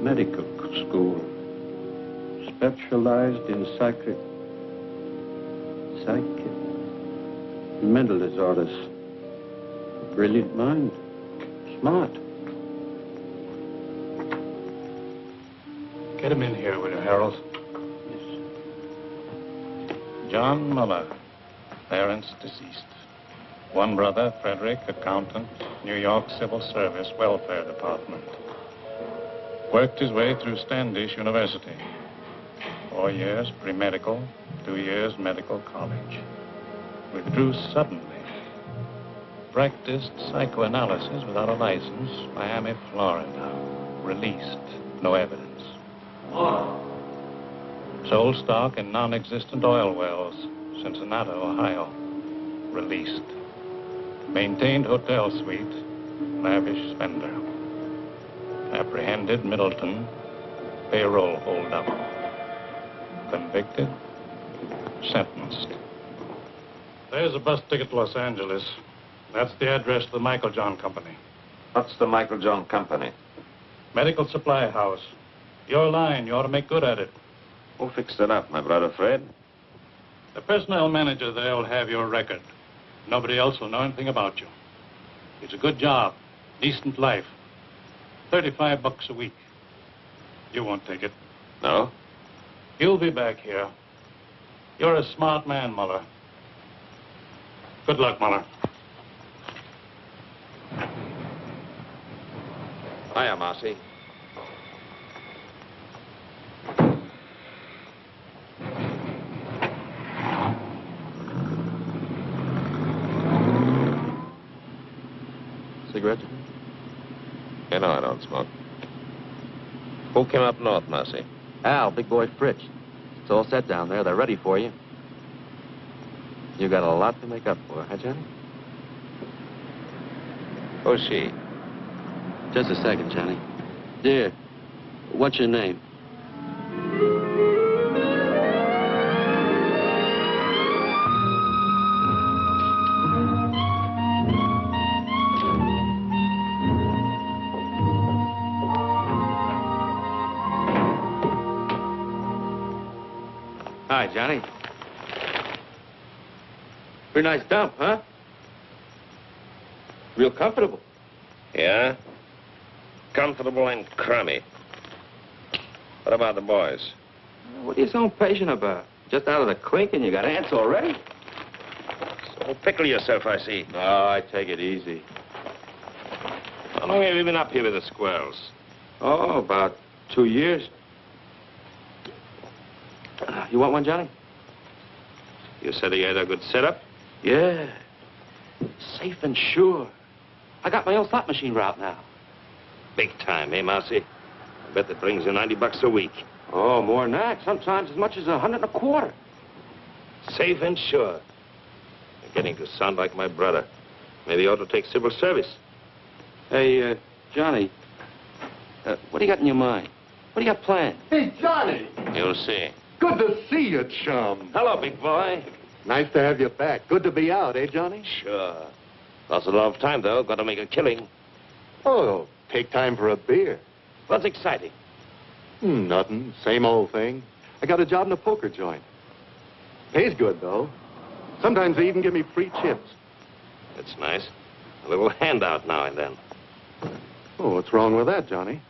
medical school, specialized in mental disorders. Brilliant mind, smart. Get him in here, will you, Harold? Yes. John Muller, parents deceased. One brother, Frederick, accountant, New York Civil Service, Welfare Department. Worked his way through Standish University. 4 years pre-medical, 2 years medical college. Withdrew suddenly. Practiced psychoanalysis without a license, Miami, Florida. Released, no evidence. Sold stock in non-existent oil wells, Cincinnati, Ohio. Released. Maintained hotel suite, lavish spender. Apprehended, Middleton, payroll holdup. Convicted, sentenced. There's a bus ticket to Los Angeles. That's the address of the Michael John Company. What's the Michael John Company? Medical supply house. Your line, you ought to make good at it. Who fixed it up, my brother Fred? The personnel manager there will have your record. Nobody else will know anything about you. It's a good job, decent life. $35 a week. You won't take it. No? You'll be back here. You're a smart man, Muller. Good luck, Muller. Hiya, Marcy. Cigarette? You know I don't smoke. Who came up north, Marcy? Al, big boy Fritz. It's all set down there. They're ready for you. You got a lot to make up for, huh, Johnny? Who's she? Just a second, Johnny. Dear, what's your name? Hi, Johnny. Pretty nice dump, huh? Real comfortable. Yeah? Comfortable and crummy. What about the boys? What are you so impatient about? Just out of the clink and you got ants already? So pickle yourself, I see. No, I take it easy. How long have you been up here with the squirrels? Oh, about 2 years. You want one, Johnny? You said he had a good setup? Yeah. Safe and sure. I got my own slot machine route now. Big time, eh, Marcy? I bet that brings you $90 a week. Oh, more than that. Sometimes as much as $125. Safe and sure. You're getting to sound like my brother. Maybe you ought to take civil service. Hey, Johnny, what do you got in your mind? What do you got planned? Hey, Johnny! You'll see. Good to see you, chum. Hello, big boy. Nice to have you back. Good to be out, eh, Johnny? Sure. Lost a lot of time, though. Got to make a killing. Oh, take time for a beer. What's exciting? Nothing. Same old thing. I got a job in a poker joint. Pays good, though. Sometimes they even give me free chips. That's nice. A little handout now and then. Oh, what's wrong with that, Johnny?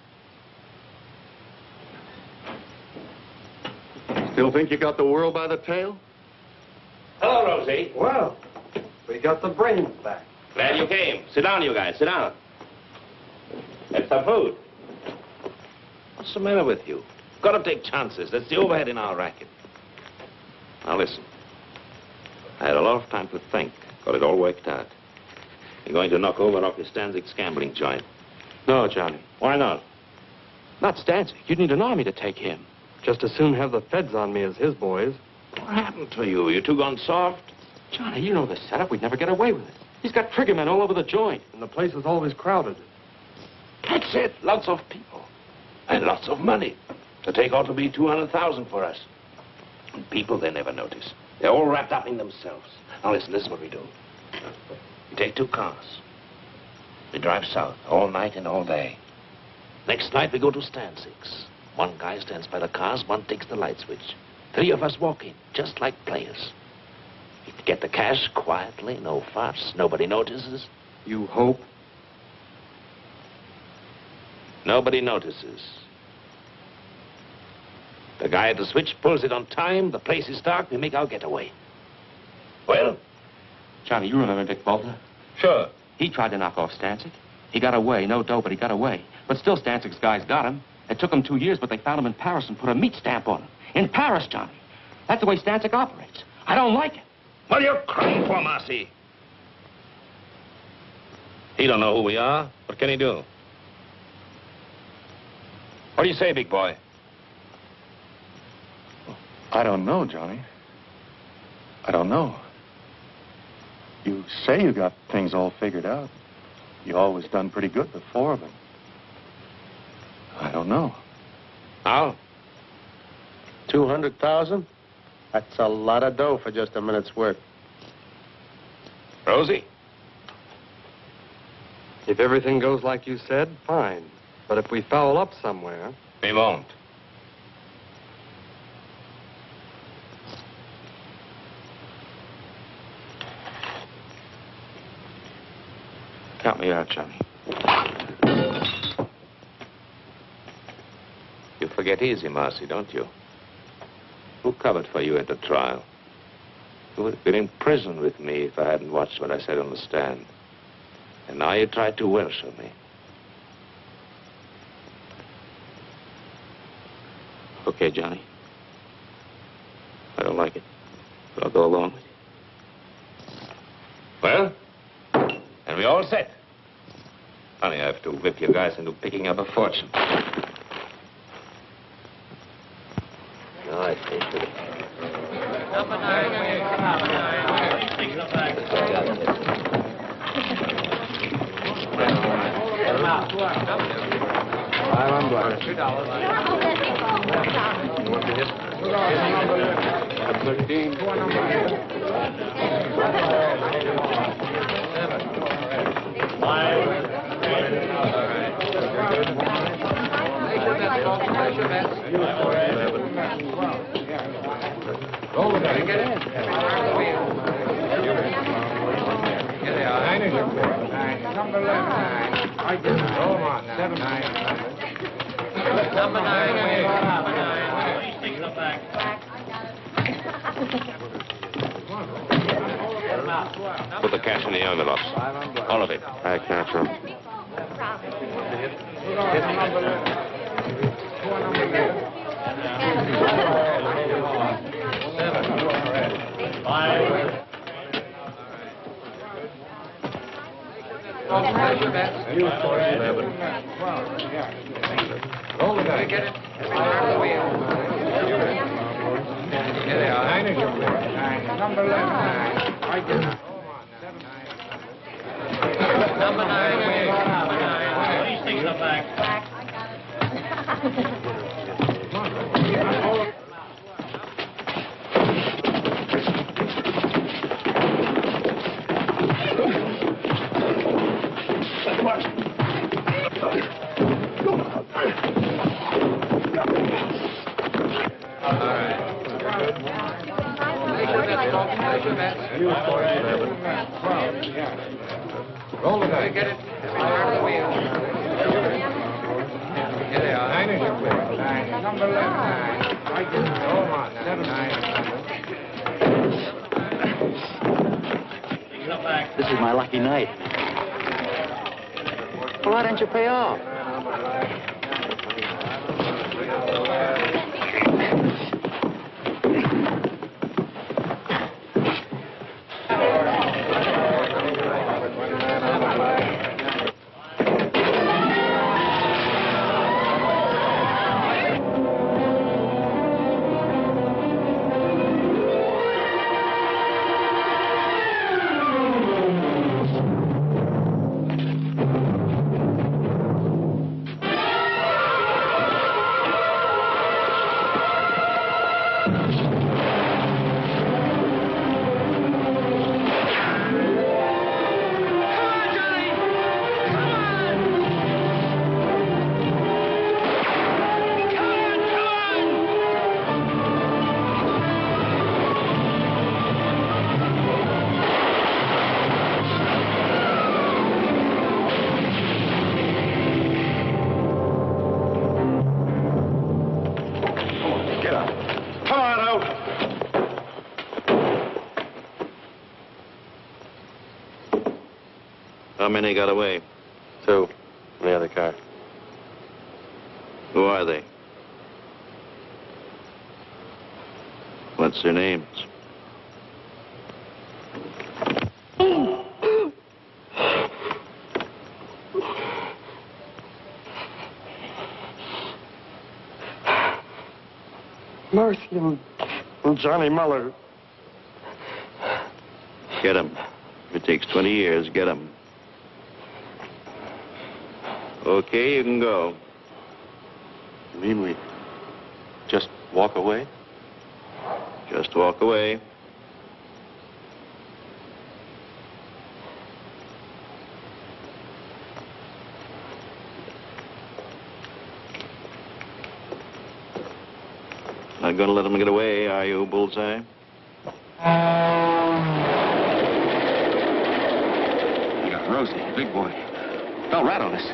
Still think you got the world by the tail? Hello, Rosie. Well, we got the brains back. Glad you came. Sit down, you guys. Sit down. Have some food. What's the matter with you? Got to take chances. That's the overhead in our racket. Now, listen. I had a lot of time to think. Got it all worked out. You're going to knock over Rocky Stanzig's gambling joint. No, Johnny. Why not? Not Stanzik. You'd need an army to take him. Just as soon have the feds on me as his boys. What happened to you? You two gone soft? Johnny, you know the setup. We'd never get away with it. He's got triggermen all over the joint. And the place is always crowded. That's it. Lots of people. And lots of money. The take ought to be $200,000 for us. And people, they never notice. They're all wrapped up in themselves. Now, listen, this is what we do. We take 2 cars. We drive south all night and all day. Next night, we go to stand 6. One guy stands by the cars, one takes the light switch. 3 of us walk in, just like players. We get the cash quietly, no fuss. Nobody notices. You hope? Nobody notices. The guy at the switch pulls it on time. The place is dark. We make our getaway. Well? Johnny, you remember Dick Bolter? Sure. He tried to knock off Stancic. He got away. No dough, but he got away. But still, Stancic's guys got him. It took him 2 years, but they found him in Paris and put a meat stamp on him. In Paris, Johnny. That's the way Stancic operates. I don't like it. What are you crying for, Marcy? He don't know who we are. What can he do? What do you say, big boy? I don't know, Johnny. I don't know. You say you got things all figured out. You always done pretty good before, but I don't know. How? 200,000? That's a lot of dough for just a minute's work. Rosie? If everything goes like you said, fine. But if we foul up somewhere... We won't. Count me out, Johnny. You forget easy, Marcy, don't you? Who covered for you at the trial? You would have been in prison with me if I hadn't watched what I said on the stand. And now you tried to worship me. Okay, Johnny. I don't like it, but I'll go along with you. Well? And we all set. Honey, I have to whip you guys into picking up a fortune. No, I see. Number 9. Six of that. Number 9. Six of that. Put the cash in the envelopes. All of it. I can't from. Number 9. Six of that. Roll it out. Get it. Out of the wheel. Here they are. 9 is your clear. 9. Number 11. 9. I get it. Go on. 7, 9. This is my lucky night. Well, why don't you pay off? How many got away? 2 in the other car. Who are they? What's their names? Marcy and Johnny Muller. Get them. If it takes 20 years, get them. Okay, you can go. You mean we just walk away? Just walk away. Not gonna let them get away, are you, Bullseye? You got Rosie, big boy. They'll rat on us.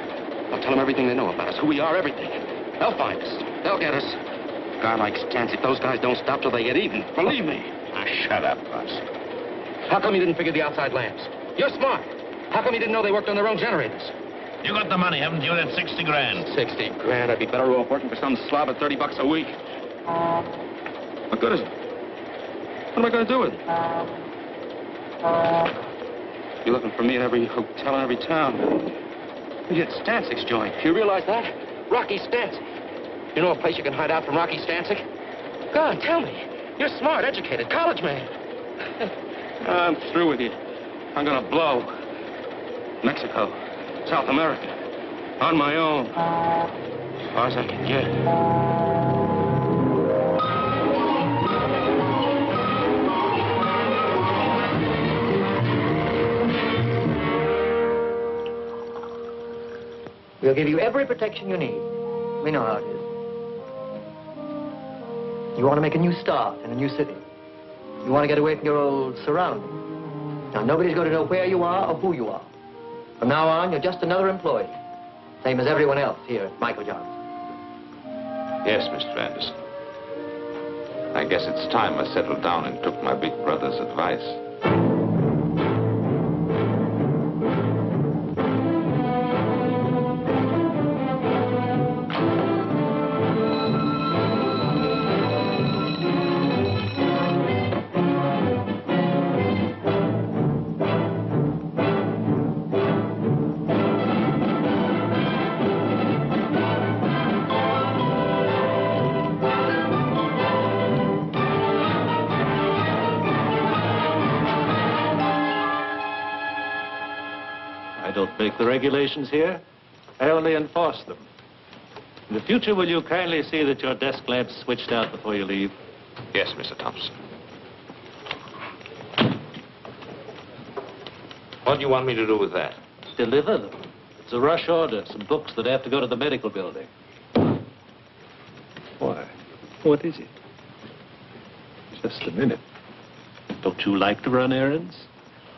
They'll tell them everything they know about us, who we are, everything. They'll find us. They'll get us. A guy like Stancic, those guys don't stop till they get even. Believe me. Ah, shut up, Buzz. How come you didn't figure the outside lamps? You're smart. How come you didn't know they worked on their own generators? You got the money, haven't you? That 60 grand. 60 grand. I'd be better off working for some slob at 30 bucks a week. What good is it? What am I going to do with it? You're looking for me in every hotel in every town. We hit Stancic's joint. You realize that? Rocky Stancic. You know a place you can hide out from Rocky Stancic? Go on, tell me. You're smart, educated, college man. I'm through with you. I'm going to blow. Mexico, South America, on my own. As far as I can get. We'll give you every protection you need. We know how it is. You want to make a new start in a new city. You want to get away from your old surroundings. Now, nobody's going to know where you are or who you are. From now on, you're just another employee. Same as everyone else here at Michael Johnson. Yes, Mr. Anderson. I guess it's time I settled down and took my big brother's advice. I don't make the regulations here. I only enforce them. In the future, will you kindly see that your desk lamp's switched out before you leave? Yes, Mr. Thompson. What do you want me to do with that? Deliver them. It's a rush order. Some books that have to go to the medical building. Why? What is it? Just a minute. Don't you like to run errands?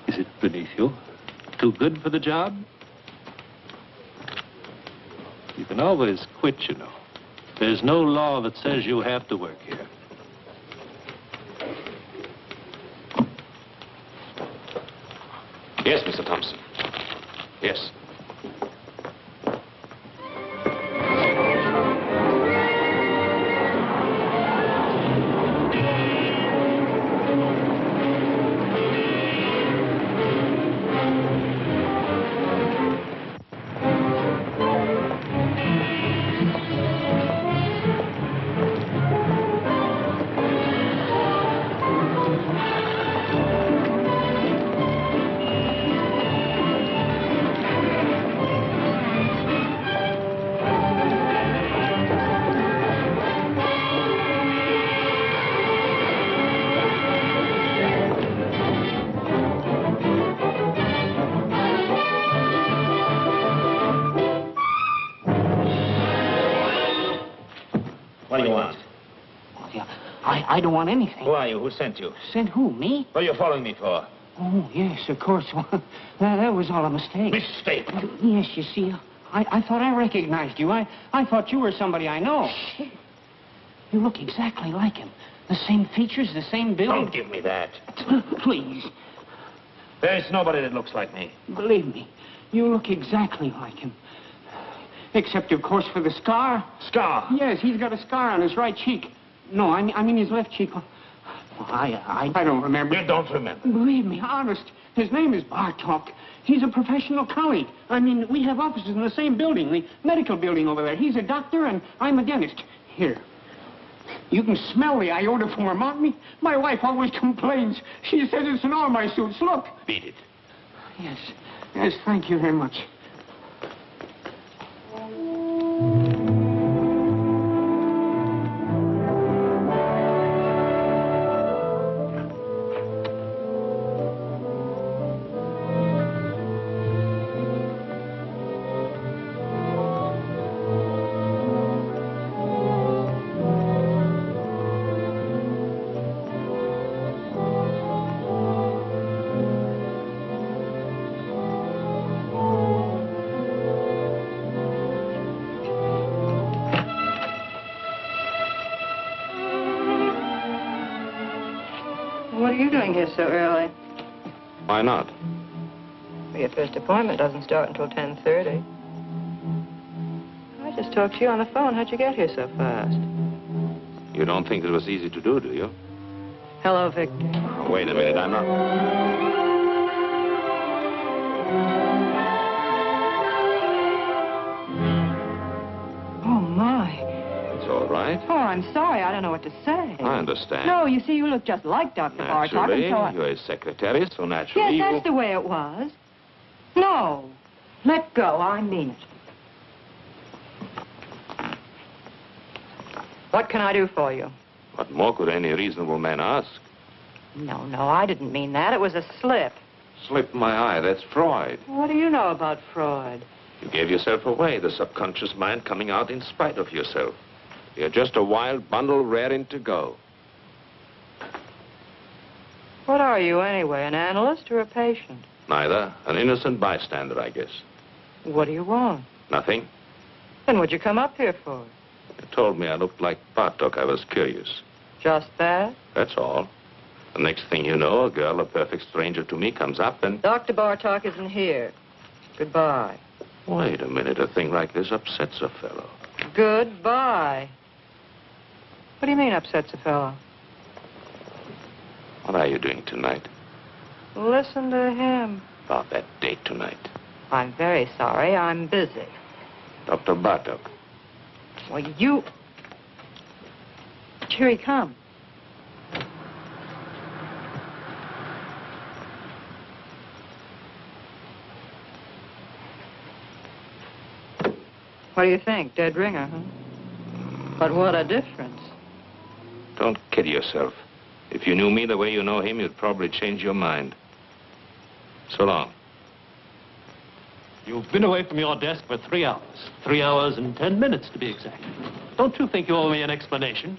Is it beneath you? Too good for the job? You can always quit, you know. There's no law that says you have to work here. Yes, Mr. Thompson. Yes. What do you want? I don't want anything. Who are you? Who sent you? Sent who, me? What are you following me for? Oh, yes, of course. That was all a mistake. Mistake? Yes, you see, I thought I recognized you. I thought you were somebody I know. You look exactly like him. The same features, the same build. Don't give me that. Please, There is nobody that looks like me. believe me. You look exactly like him. Except, of course, for the scar. Scar? Yes, he's got a scar on his right cheek. No, I mean his left cheek. I don't remember. You don't remember? Believe me, honest. His name is Bartok. He's a professional colleague. I mean, we have offices in the same building, the medical building over there. He's a doctor, and I'm a dentist. Here. You can smell the iodoform on me. My wife always complains. She says it's in all my suits. Look. Beat it. Yes. Yes, thank you very much. What are you doing here so early? Why not? Well, your first appointment doesn't start until 10:30. I just talked to you on the phone. How'd you get here so fast? You don't think it was easy to do you? Hello, Victor. Wait a minute, I'm not... Oh, my. It's all right. Oh, I'm sorry. I don't know what to say. I understand. No, you see, you look just like Dr. Bartok, Naturally, and so I... you're his secretary, so naturally Yes, that's the way it was. No. Let go. I mean it. What can I do for you? What more could any reasonable man ask? No, I didn't mean that. It was a slip. Slip my eye, that's Freud. What do you know about Freud? You gave yourself away, the subconscious mind coming out in spite of yourself. You're just a wild bundle raring to go. What are you, anyway, an analyst or a patient? Neither. An innocent bystander, I guess. What do you want? Nothing. Then what'd you come up here for? You told me I looked like Bartok. I was curious. Just that? That's all. The next thing you know, a girl, a perfect stranger to me, comes up and... Dr. Bartok isn't here. Goodbye. Wait a minute. A thing like this upsets a fellow. Goodbye. What do you mean upsets a fellow? What are you doing tonight? Listen to him. About that date tonight. I'm very sorry. I'm busy. Dr. Bartok. Well, you... Here he comes. What do you think? Dead ringer, huh? But what a difference. Don't kid yourself. If you knew me the way you know him, you'd probably change your mind. So long. You've been away from your desk for 3 hours. 3 hours and 10 minutes, to be exact. Don't you think you owe me an explanation?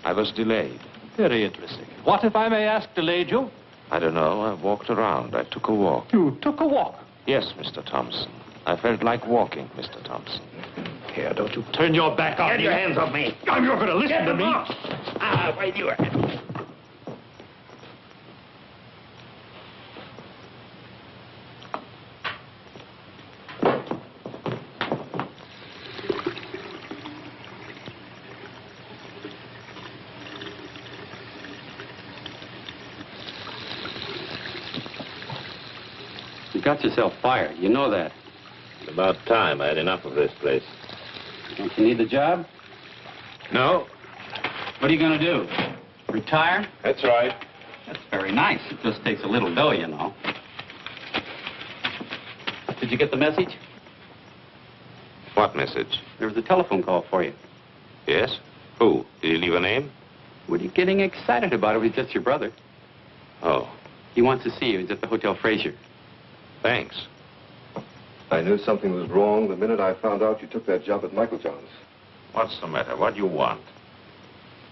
I was delayed. Very interesting. What, if I may ask, delayed you? I don't know. I walked around. I took a walk. You took a walk? Yes, Mr. Thompson. I felt like walking, Mr. Thompson. Here, don't you turn your back on me. Get your hands off me. Oh, you're going to listen to me. Wait, you are. You got yourself fired. You know that. It's about time. I had enough of this place. Don't you need the job? No. What are you going to do? Retire? That's right. That's very nice. It just takes a little dough, you know. Did you get the message? What message? There was a telephone call for you. Yes? Who? Did he leave a name? What are you getting excited about? It was just your brother. Oh. He wants to see you. He's at the Hotel Fraser. Thanks. I knew something was wrong the minute I found out you took that job at Michael John's. What's the matter? What do you want?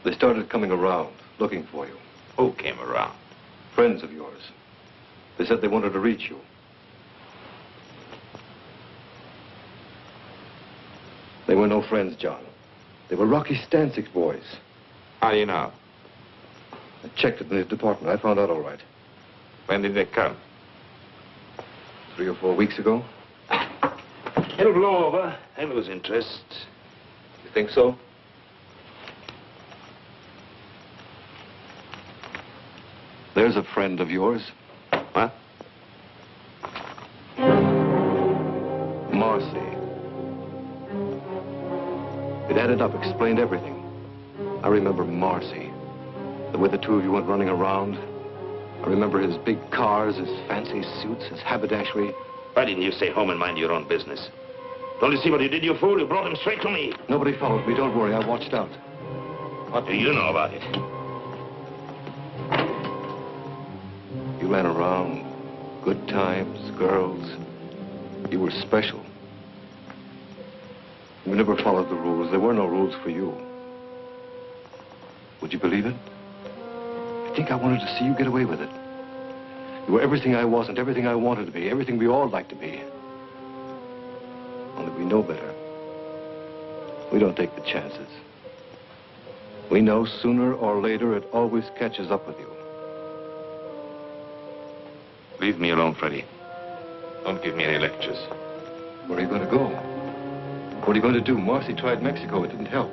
They started coming around, looking for you. Who came around? Friends of yours. They said they wanted to reach you. They were no friends, John. They were Rocky Stanczyk's boys. How do you know? I checked it in his department. I found out all right. When did they come? 3 or 4 weeks ago. It'll blow over. I lose interest. You think so? There's a friend of yours. What? Marcy. It added up, explained everything. I remember Marcy. The way the two of you went running around. I remember his big cars, his fancy suits, his haberdashery. Why didn't you stay home and mind your own business? Don't you see what you did, you fool? You brought him straight to me. Nobody followed me. Don't worry. I watched out. What do you know about it? You ran around. Good times, girls. You were special. You never followed the rules. There were no rules for you. Would you believe it? I think I wanted to see you get away with it. You were everything I wasn't, everything I wanted to be, everything we all like to be. Only we know better. We don't take the chances. We know sooner or later it always catches up with you. Leave me alone, Freddie. Don't give me any lectures. Where are you going to go? What are you going to do? Marcy tried Mexico. It didn't help.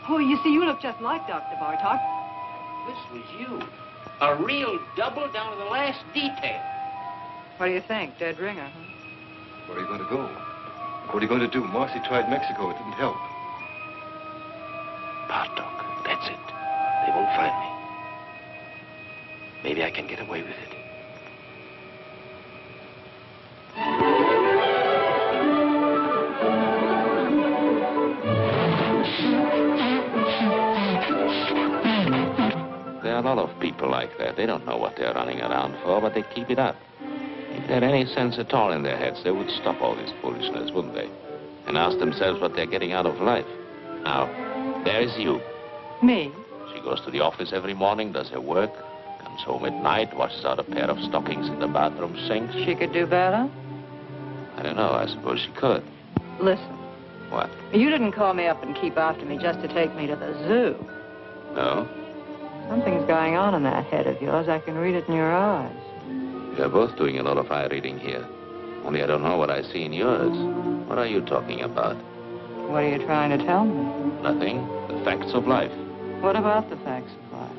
Oh, you see, you look just like Dr. Bartok. This was you. A real double down to the last detail. What do you think? Dead ringer, huh? Where are you going to go? What are you going to do? Marcy tried Mexico. It didn't help. Bartok. find me. Maybe I can get away with it. There are a lot of people like that. They don't know what they're running around for, but they keep it up. If they had any sense at all in their heads, they would stop all this foolishness, wouldn't they? And ask themselves what they're getting out of life. Now, there's you. Me? She goes to the office every morning, does her work, comes home at night, washes out a pair of stockings in the bathroom sink. She could do better? I don't know. I suppose she could. Listen. What? You didn't call me up and keep after me just to take me to the zoo. No? Something's going on in that head of yours. I can read it in your eyes. We're both doing a lot of eye reading here. Only I don't know what I see in yours. What are you talking about? What are you trying to tell me? Nothing. The facts of life. What about the facts of life?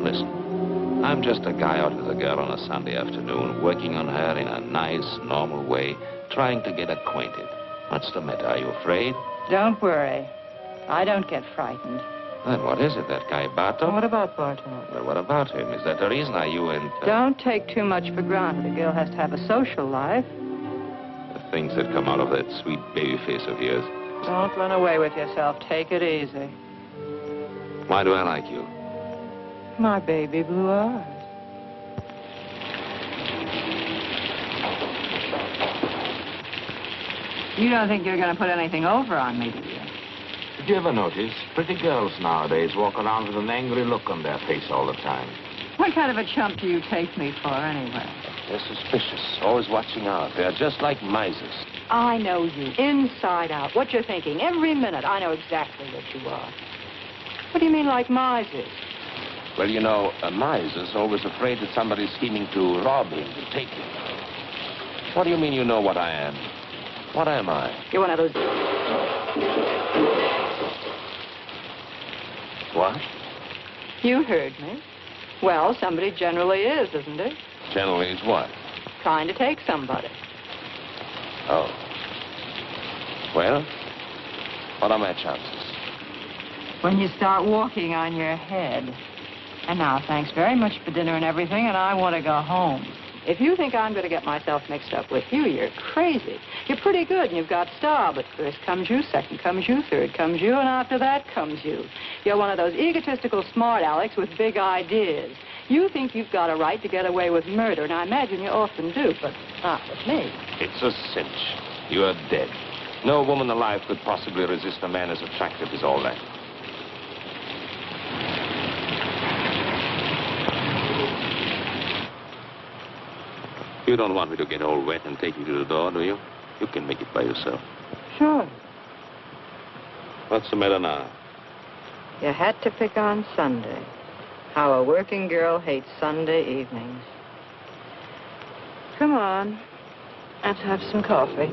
Listen, I'm just a guy out with a girl on a Sunday afternoon, working on her in a nice, normal way, trying to get acquainted. What's the matter? Are you afraid? Don't worry. I don't get frightened. Then what is it, that guy Bartok? What about Bartok? Well, what about him? Is that the reason you and... Don't take too much for granted. A girl has to have a social life. The things that come out of that sweet baby face of yours. Don't run away with yourself. Take it easy. Why do I like you? My baby blue eyes. You don't think you're going to put anything over on me, do you? Did you ever notice pretty girls nowadays walk around with an angry look on their face all the time? What kind of a chump do you take me for, anyway? They're suspicious, always watching out. They're just like misers. I know you, inside out. What you're thinking, every minute. I know exactly what you are. What do you mean, like misers? Well, you know, a miser's always afraid that somebody's scheming to rob him, to take him. What do you mean you know what I am? What am I? You're one of those... What? You heard me. Well, somebody generally is, isn't it? Generally is what? Trying to take somebody. Oh. Well, what are my chances? When you start walking on your head. And now, thanks very much for dinner and everything, and I want to go home. If you think I'm going to get myself mixed up with you, you're crazy. You're pretty good, and you've got style, but first comes you, second comes you, third comes you, and after that comes you. You're one of those egotistical smart Alecks with big ideas. You think you've got a right to get away with murder, and I imagine you often do, but not with me. It's a cinch. You are dead. No woman alive could possibly resist a man as attractive as all that. You don't want me to get all wet and take you to the door, do you? You can make it by yourself. Sure. What's the matter now? You had to pick on Sunday. How a working girl hates Sunday evenings. Come on. Let's have some coffee.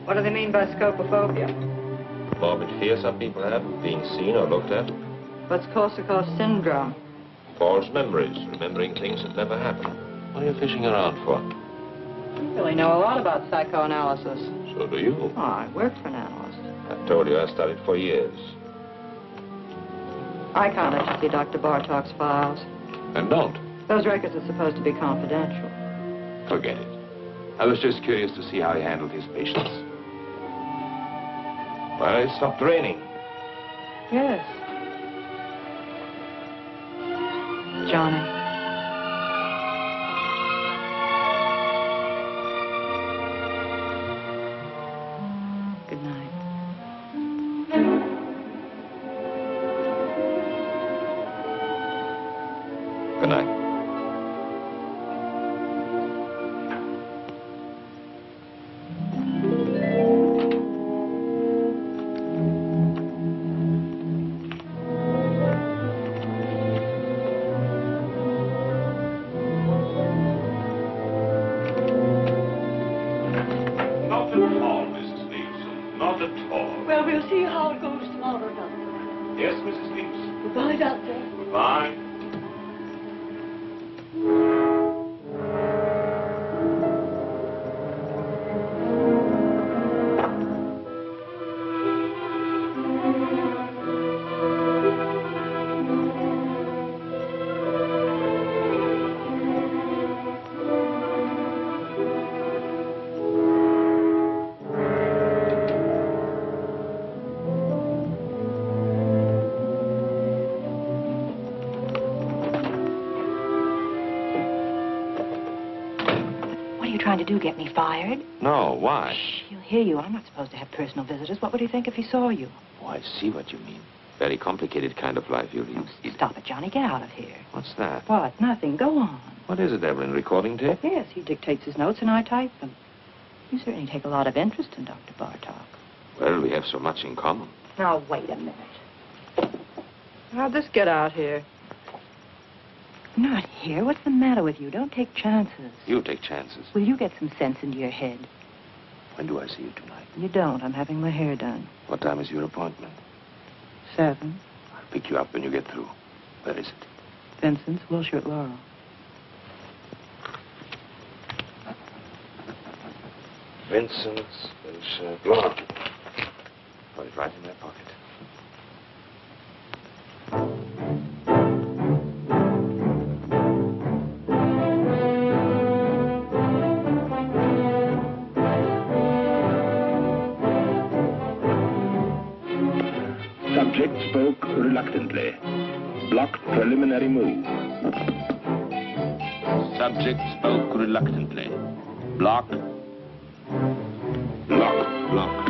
What do they mean by scopophobia? Morbid fear some people have of being seen or looked at. What's Korsakoff syndrome? False memories, remembering things that never happened. What are you fishing around for? You really know a lot about psychoanalysis. So do you. Oh, I work for an analyst. I told you I studied for years. I can't let you see Dr. Bartok's files. And don't. Those records are supposed to be confidential. Forget it. I was just curious to see how he handled his patients. Well, it stopped raining. Yes. Johnny. Good night. Good night. Not at all, Mrs. Leeson. Not at all. Well, we'll see how it goes tomorrow, Doctor. Yes, Mrs. Leeson. Goodbye, Doctor. Goodbye. trying to do, get me fired? No, why? Shh, he'll hear you. I'm not supposed to have personal visitors. What would he think if he saw you? Oh, I see what you mean. Very complicated kind of life you lead. Stop it, Johnny. Get out of here. What's that? What? Nothing. Go on. What is it, Evelyn? Recording tape? Yes, he dictates his notes and I type them. You certainly take a lot of interest in Dr. Bartok. Well, we have so much in common. Now, wait a minute. How'd this get out here? Not here. What's the matter with you? Don't take chances. You take chances. Will you get some sense into your head? When do I see you tonight? You don't. I'm having my hair done. What time is your appointment? 7. I'll pick you up when you get through. Where is it? Vincent's, Wilshire at Laurel. Vincent's, Laurel. Put it right in my pocket. Subject spoke reluctantly. Blocked preliminary move. Subject spoke reluctantly. Block. Lock. Block.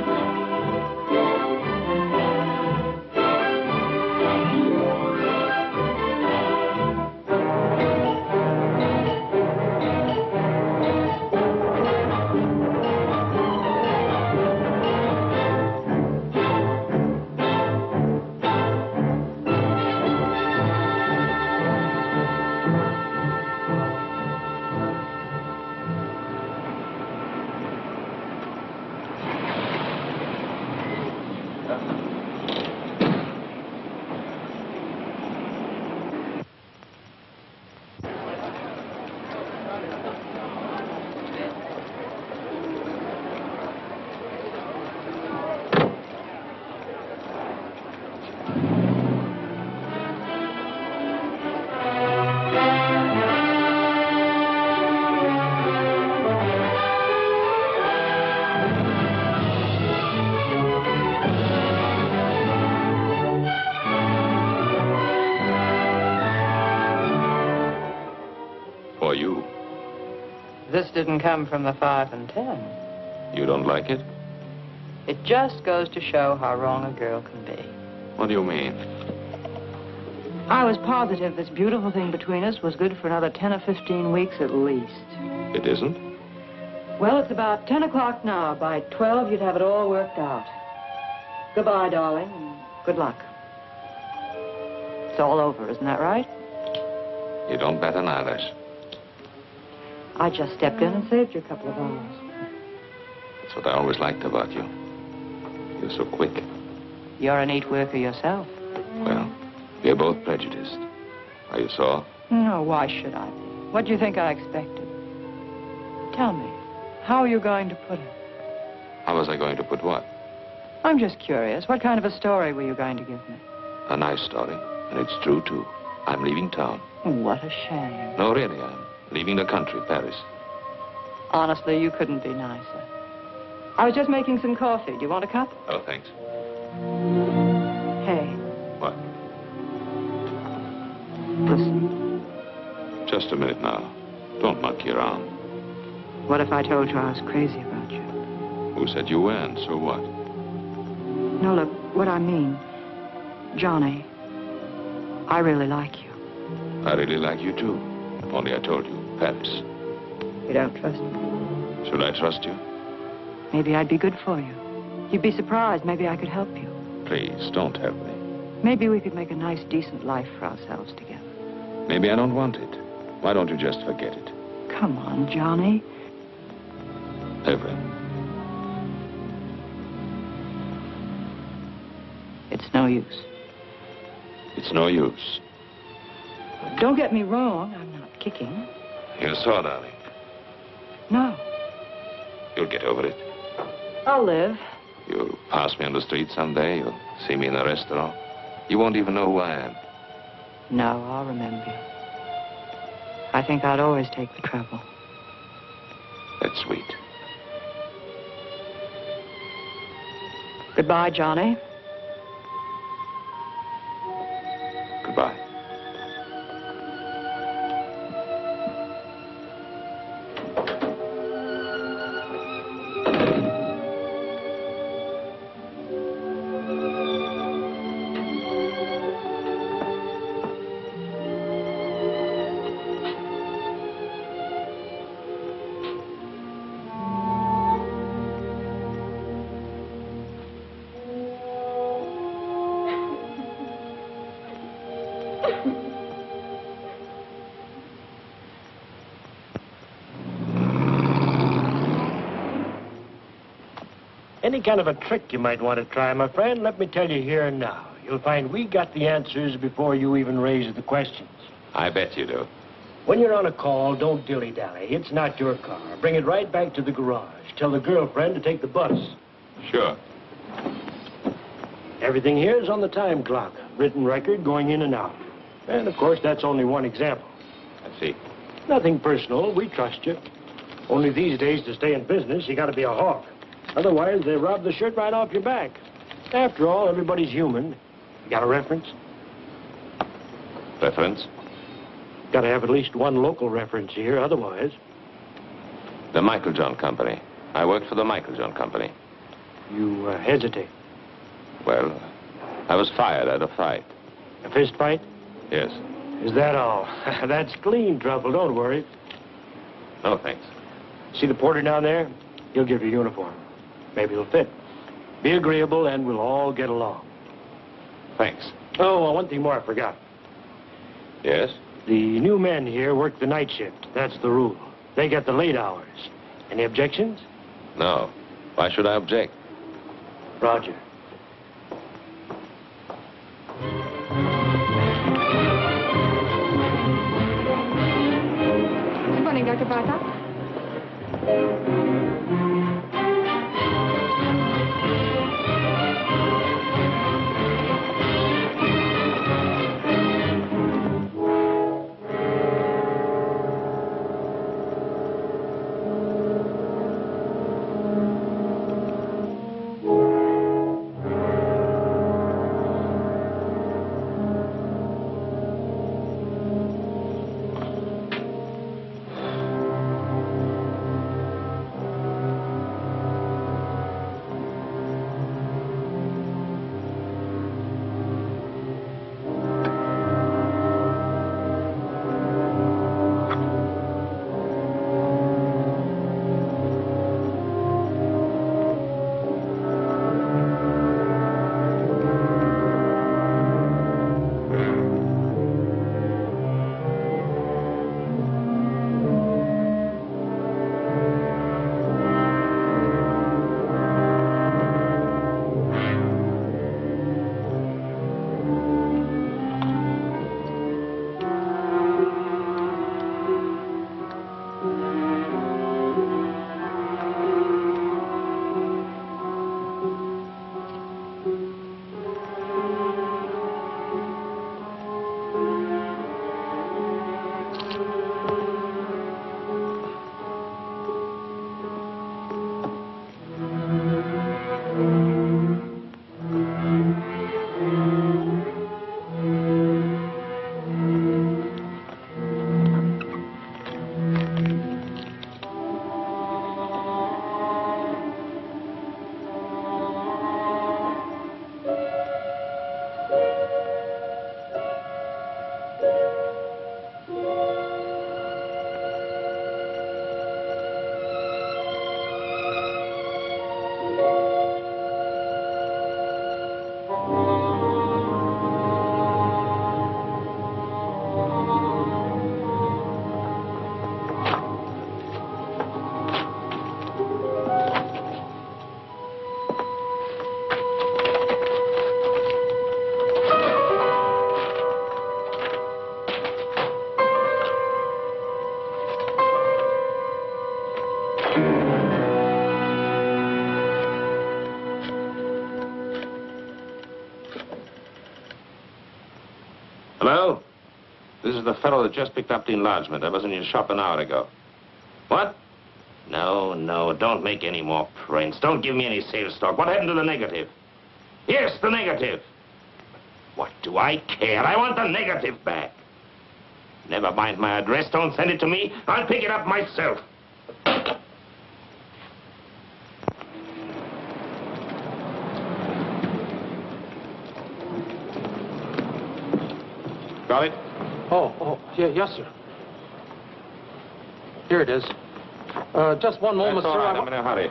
For you. This didn't come from the 5 and 10. You don't like it? It just goes to show how wrong a girl can be. What do you mean? I was positive this beautiful thing between us was good for another 10 or 15 weeks at least. It isn't? Well, it's about 10 o'clock now. By 12, you'd have it all worked out. Goodbye, darling, and good luck. It's all over, isn't that right? You don't bat an eyelash. I just stepped in and saved you a couple of hours. That's what I always liked about you. You're so quick. You're a neat worker yourself. Well, we're both prejudiced. Are you sore? No, why should I be? What do you think I expected? Tell me, how are you going to put it? How was I going to put what? I'm just curious. What kind of a story were you going to give me? A nice story. And it's true, too. I'm leaving town. What a shame. No, really, I'm leaving the country, Paris. Honestly, you couldn't be nicer. I was just making some coffee. Do you want a cup? Oh, thanks. Hey. What? Listen. Just a minute now. Don't monkey around. What if I told you I was crazy about you? Who said you weren't? So what? No, look, what I mean, Johnny, I really like you. I really like you, too. If only I told you, Paris. You don't trust me? Should I trust you? Maybe I'd be good for you. You'd be surprised. Maybe I could help you. Please, don't help me. Maybe we could make a nice, decent life for ourselves together. Maybe I don't want it. Why don't you just forget it? Come on, Johnny. Evelyn. It's no use. It's no use. Don't get me wrong. I'm not kicking. You're sore, darling. No. You'll get over it. I'll live. You'll pass me on the street someday. You'll see me in a restaurant. You won't even know who I am. No, I'll remember you. I think I'd always take the trouble. That's sweet. Goodbye, Johnny. Goodbye. Any kind of a trick you might want to try, my friend, let me tell you here and now. You'll find we got the answers before you even raise the questions. I bet you do. When you're on a call, don't dilly-dally. It's not your car. Bring it right back to the garage. Tell the girlfriend to take the bus. Sure. Everything here is on the time clock. Written record going in and out. And, of course, that's only one example. I see. Nothing personal. We trust you. Only these days, to stay in business, you got to be a hawk. Otherwise, they rob the shirt right off your back. After all, everybody's human. You got a reference? Reference? Got to have at least one local reference here, otherwise. The Michael John Company. I worked for the Michael John Company. You hesitate. Well, I was fired at a fight. A fist fight? Yes. Is that all? That's clean trouble, don't worry. No, thanks. See the porter down there? He'll give you a uniform. Maybe it'll fit. Be agreeable and we'll all get along. Thanks. Oh, one thing more I forgot. Yes? The new men here work the night shift. That's the rule. They get the late hours. Any objections? No. Why should I object? Roger. Good morning, Dr. Bartok. Hello? This is the fellow that just picked up the enlargement. I was in your shop an hour ago. What? No, no, don't make any more prints. Don't give me any sales talk. What happened to the negative? Yes, the negative. What do I care? I want the negative back. Never mind my address. Don't send it to me. I'll pick it up myself. Got it? Yeah, yes, sir. Here it is. Just one moment, That's all sir. right. I'm in a hurry.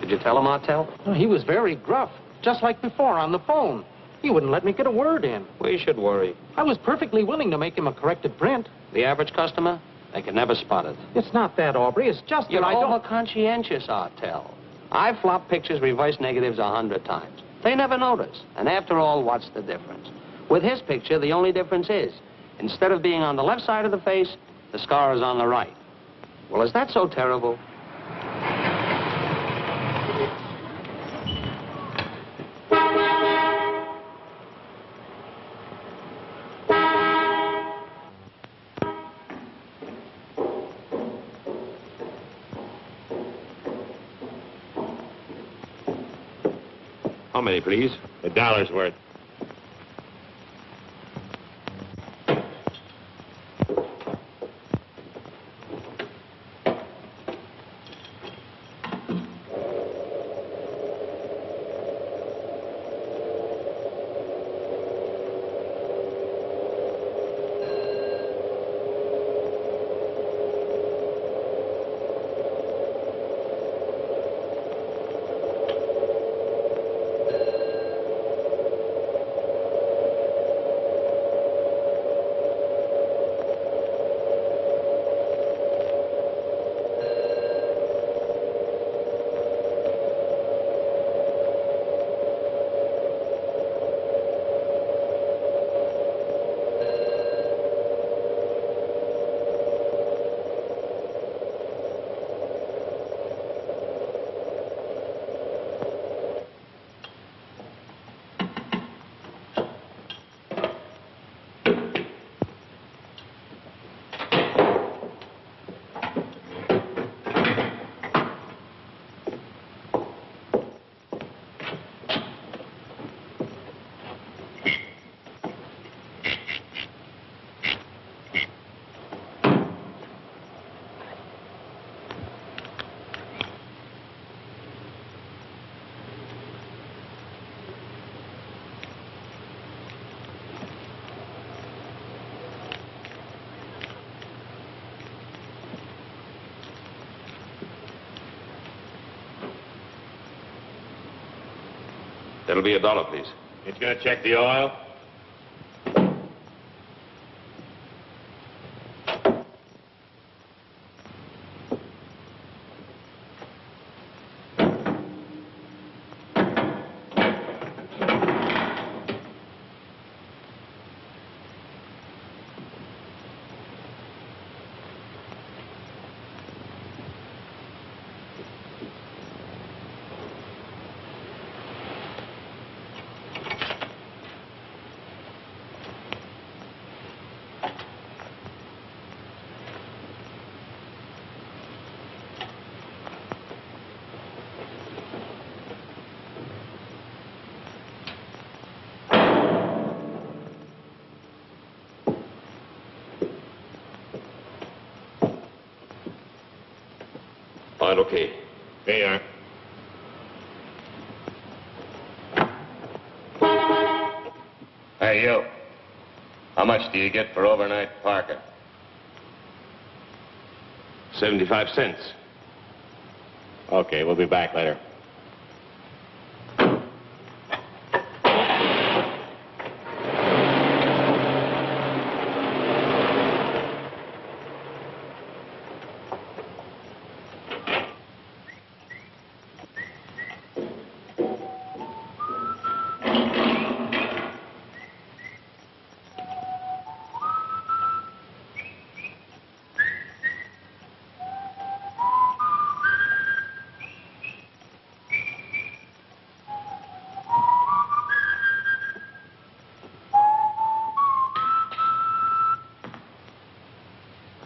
Did you tell him, Martel? He was very gruff, just like before on the phone. He wouldn't let me get a word in. We should worry. I was perfectly willing to make him a corrected print. The average customer? They can never spot it. It's not that, Aubrey. It's just You're that I don't... over-conscientious, Artell. I've flopped pictures, reverse negatives 100 times. They never notice. And after all, what's the difference? With his picture, the only difference is, instead of being on the left side of the face, the scar is on the right. Well, is that so terrible? How many, please? $1 worth. That'll be $1, please. It's gonna check the oil? Fine, okay. There you are. Hey, you. How much do you get for overnight parking? 75 cents. Okay, we'll be back later.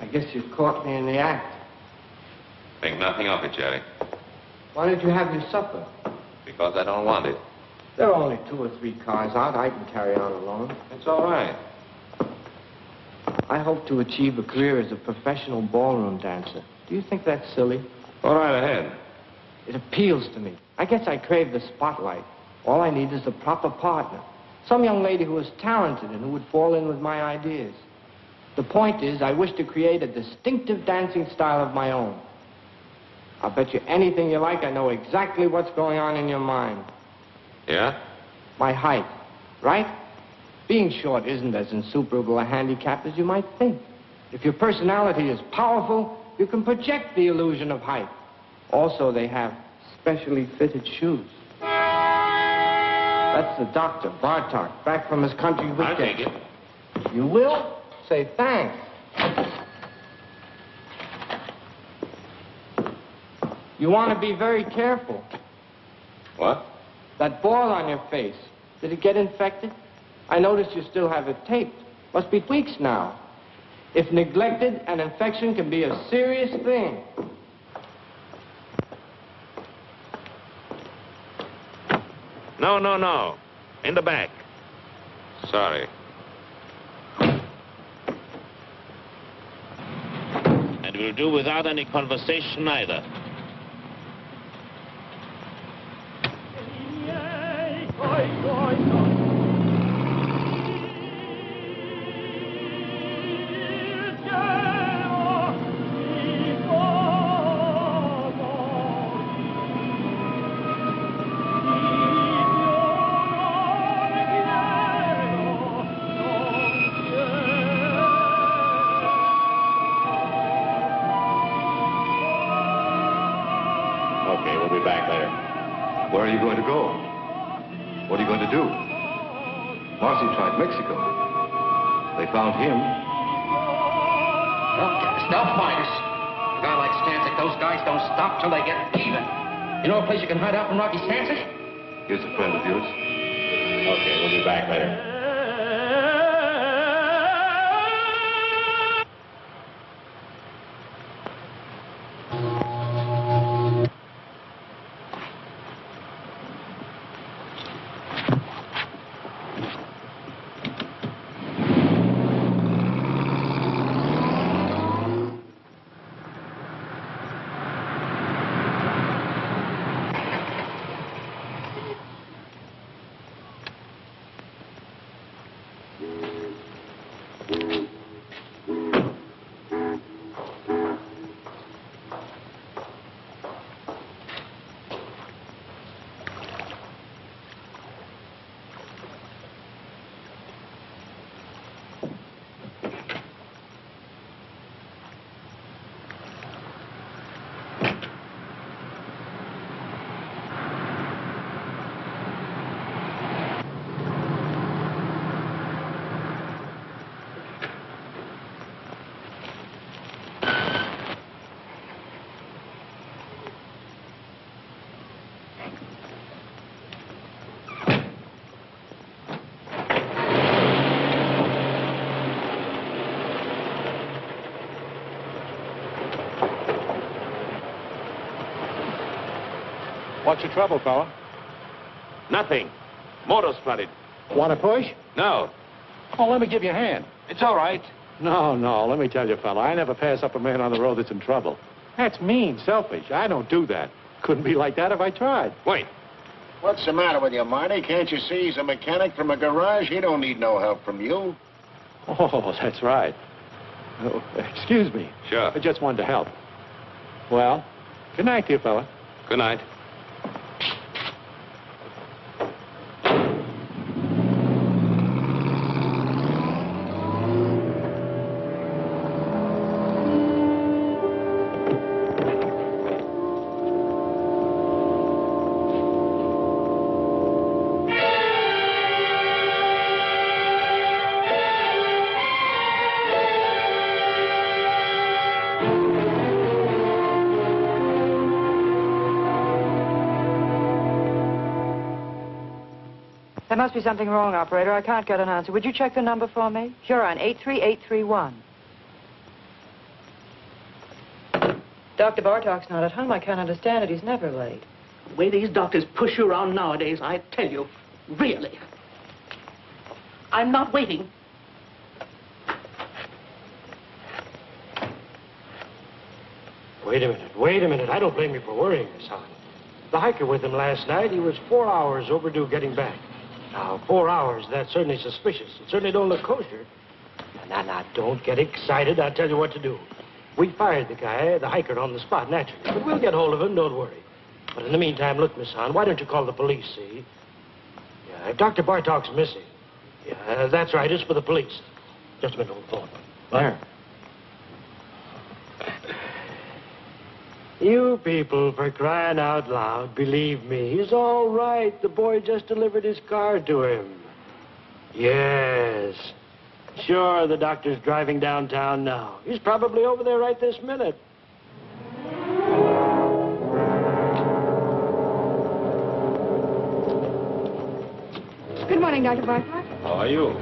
I guess you caught me in the act. Think nothing of it, Jerry. Why did you have your supper? Because I don't want it. There are only 2 or 3 cars out. I can carry on alone. It's all right. I hope to achieve a career as a professional ballroom dancer. Do you think that's silly? Go right ahead. It appeals to me. I guess I crave the spotlight. All I need is a proper partner. Some young lady who is talented and who would fall in with my ideas. The point is, I wish to create a distinctive dancing style of my own. I'll bet you anything you like I know exactly what's going on in your mind. Yeah? My height, right? Being short isn't as insuperable a handicap as you might think. If your personality is powerful, you can project the illusion of height. Also, they have specially fitted shoes. That's the doctor, Bartok, back from his country weekend. I'll take it. You will? Say thanks. You want to be very careful. What? That boil on your face, did it get infected? I noticed you still have it taped. Must be weeks now. If neglected, an infection can be a serious thing. No, no, no. In the back. Sorry. And we'll do without any conversation either. Okay, we'll be back later. Where are you going to go? What are you going to do? Marcy tried Mexico. They found him. They'll find us. A guy like Stanzik, those guys don't stop till they get even. You know a place you can hide out from Rocky Stanzik? Here's a friend of yours. Okay, we'll be back later. What's your trouble, fella? Nothing. Motor's flooded. Want to push? No. Oh, let me give you a hand. It's all right. No, let me tell you, fella, I never pass up a man on the road that's in trouble. That's mean, selfish. I don't do that. Couldn't be like that if I tried. Wait. What's the matter with you, Marty? Can't you see he's a mechanic from a garage? He don't need no help from you. Oh, that's right. Oh, excuse me. Sure. I just wanted to help. Well, good night to you, fella. Good night. There must be something wrong, operator. I can't get an answer. Would you check the number for me? Sure, on 83831. Dr. Bartok's not at home. I can't understand it. He's never late. The way these doctors push you around nowadays, I tell you, really. I'm not waiting. Wait a minute. I don't blame you for worrying, Miss Hahn. The hiker with him last night, he was 4 hours overdue getting back. Now, 4 hours, that's certainly suspicious. It certainly don't look kosher. Now, don't get excited. I'll tell you what to do. We fired the guy, the hiker, on the spot, naturally. But we'll get hold of him, don't worry. But in the meantime, look, Miss Hahn, why don't you call the police, see? Yeah, Dr. Bartok's missing. Yeah, that's right. It's for the police. Just a minute on the phone. There. You people, for crying out loud, believe me, he's all right. The boy just delivered his car to him. Yes. Sure, the doctor's driving downtown now. He's probably over there right this minute. Good morning, Dr. Bartlett. How are you?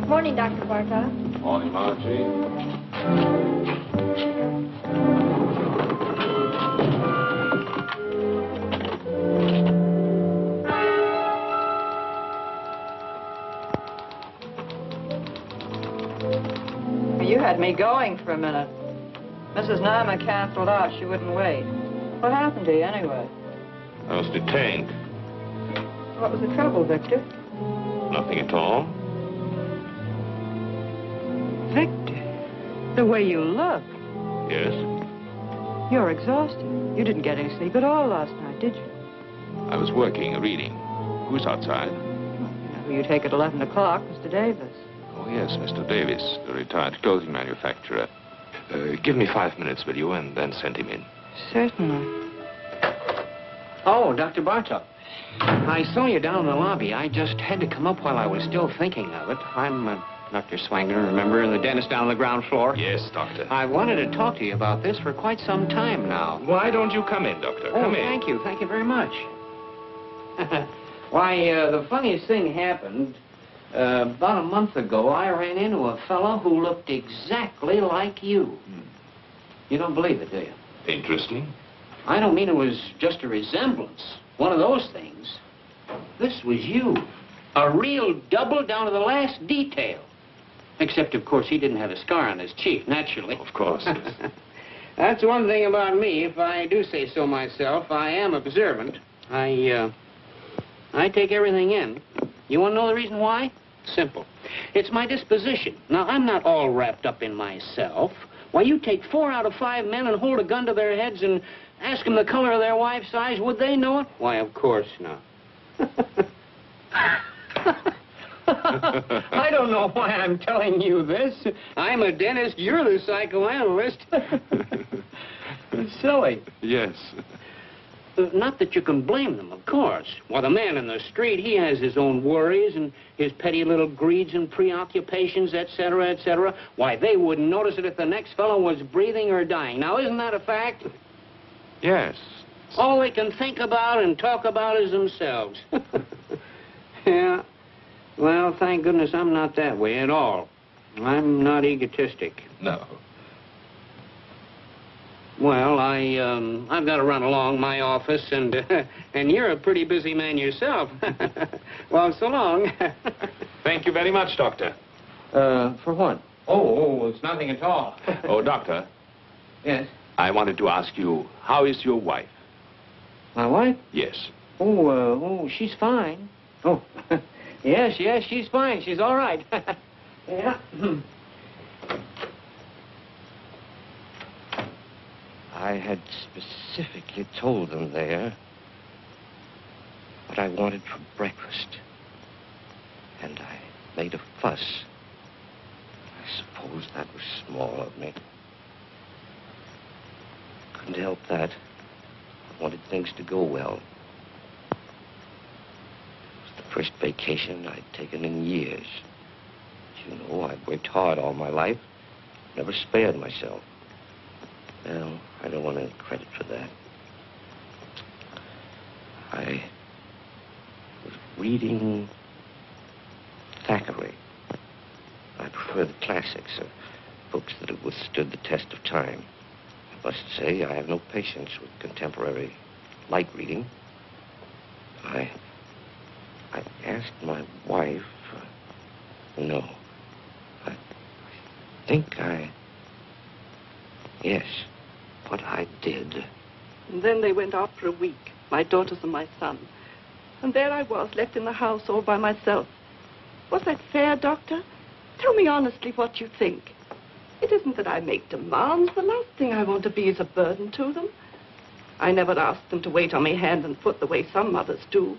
Morning, Dr. Bartlett. Morning, Margie. You had me going for a minute. Mrs. Nama canceled out. She wouldn't wait. What happened to you, anyway? I was detained. What was the trouble, Victor? Nothing at all. Victor, the way you look. Yes? You're exhausted. You didn't get any sleep at all last night, did you? I was working, reading. Who's outside? You know who you take at 11 o'clock, Mr. Davis. Oh, yes, Mr. Davis, the retired clothing manufacturer. Give me 5 minutes, will you, and then send him in. Certainly. Oh, Dr. Bartok. I saw you down in the lobby. I just had to come up while I was still thinking of it. I'm Dr. Swangner, remember, the dentist down on the ground floor? Yes, Doctor. I wanted to talk to you about this for quite some time now. Why don't you come in, Doctor? Oh, Come in. thank you. Thank you very much. Why, the funniest thing happened. About a month ago, I ran into a fellow who looked exactly like you. You don't believe it, do you? Interesting. I don't mean it was just a resemblance. One of those things. This was you. A real double down to the last detail. Except, of course, he didn't have a scar on his cheek, naturally. Of course. That's one thing about me. If I do say so myself, I am observant. I take everything in. You want to know the reason why? Simple. It's my disposition. Now, I'm not all wrapped up in myself. Why, you take 4 out of 5 men and hold a gun to their heads and ask them the color of their wife's eyes. Would they know it? Why, of course not. I don't know why I'm telling you this. I'm a dentist. You're the psychoanalyst. It's silly. Yes. Not that you can blame them, of course. Well, the man in the street, he has his own worries and his petty little greeds and preoccupations, etc., etc. Why, they wouldn't notice it if the next fellow was breathing or dying. Now, isn't that a fact? Yes. All they can think about and talk about is themselves. Yeah. Well, thank goodness I'm not that way at all. I'm not egotistic. No. Well, I've got to run along my office, and you're a pretty busy man yourself. Well, so long. Thank you very much, Doctor. For what? Oh, it's nothing at all. Oh, Doctor. Yes? I wanted to ask you, how is your wife? My wife? Yes. Oh, she's fine. Oh, yes, she's fine. She's all right. Yeah. I had specifically told them there what I wanted for breakfast. And I made a fuss. I suppose that was small of me. Couldn't help that. I wanted things to go well. It was the first vacation I'd taken in years. You know, I've worked hard all my life. Never spared myself. Well, I don't want any credit for that. I was reading Thackeray. I prefer the classics, books that have withstood the test of time. I must say, I have no patience with contemporary light reading. I asked my wife, no, I think yes, what I did. And then they went out for a week, my daughters and my son. And there I was, left in the house all by myself. Was that fair, Doctor? Tell me honestly what you think. It isn't that I make demands. The last thing I want to be is a burden to them. I never asked them to wait on me hand and foot the way some mothers do.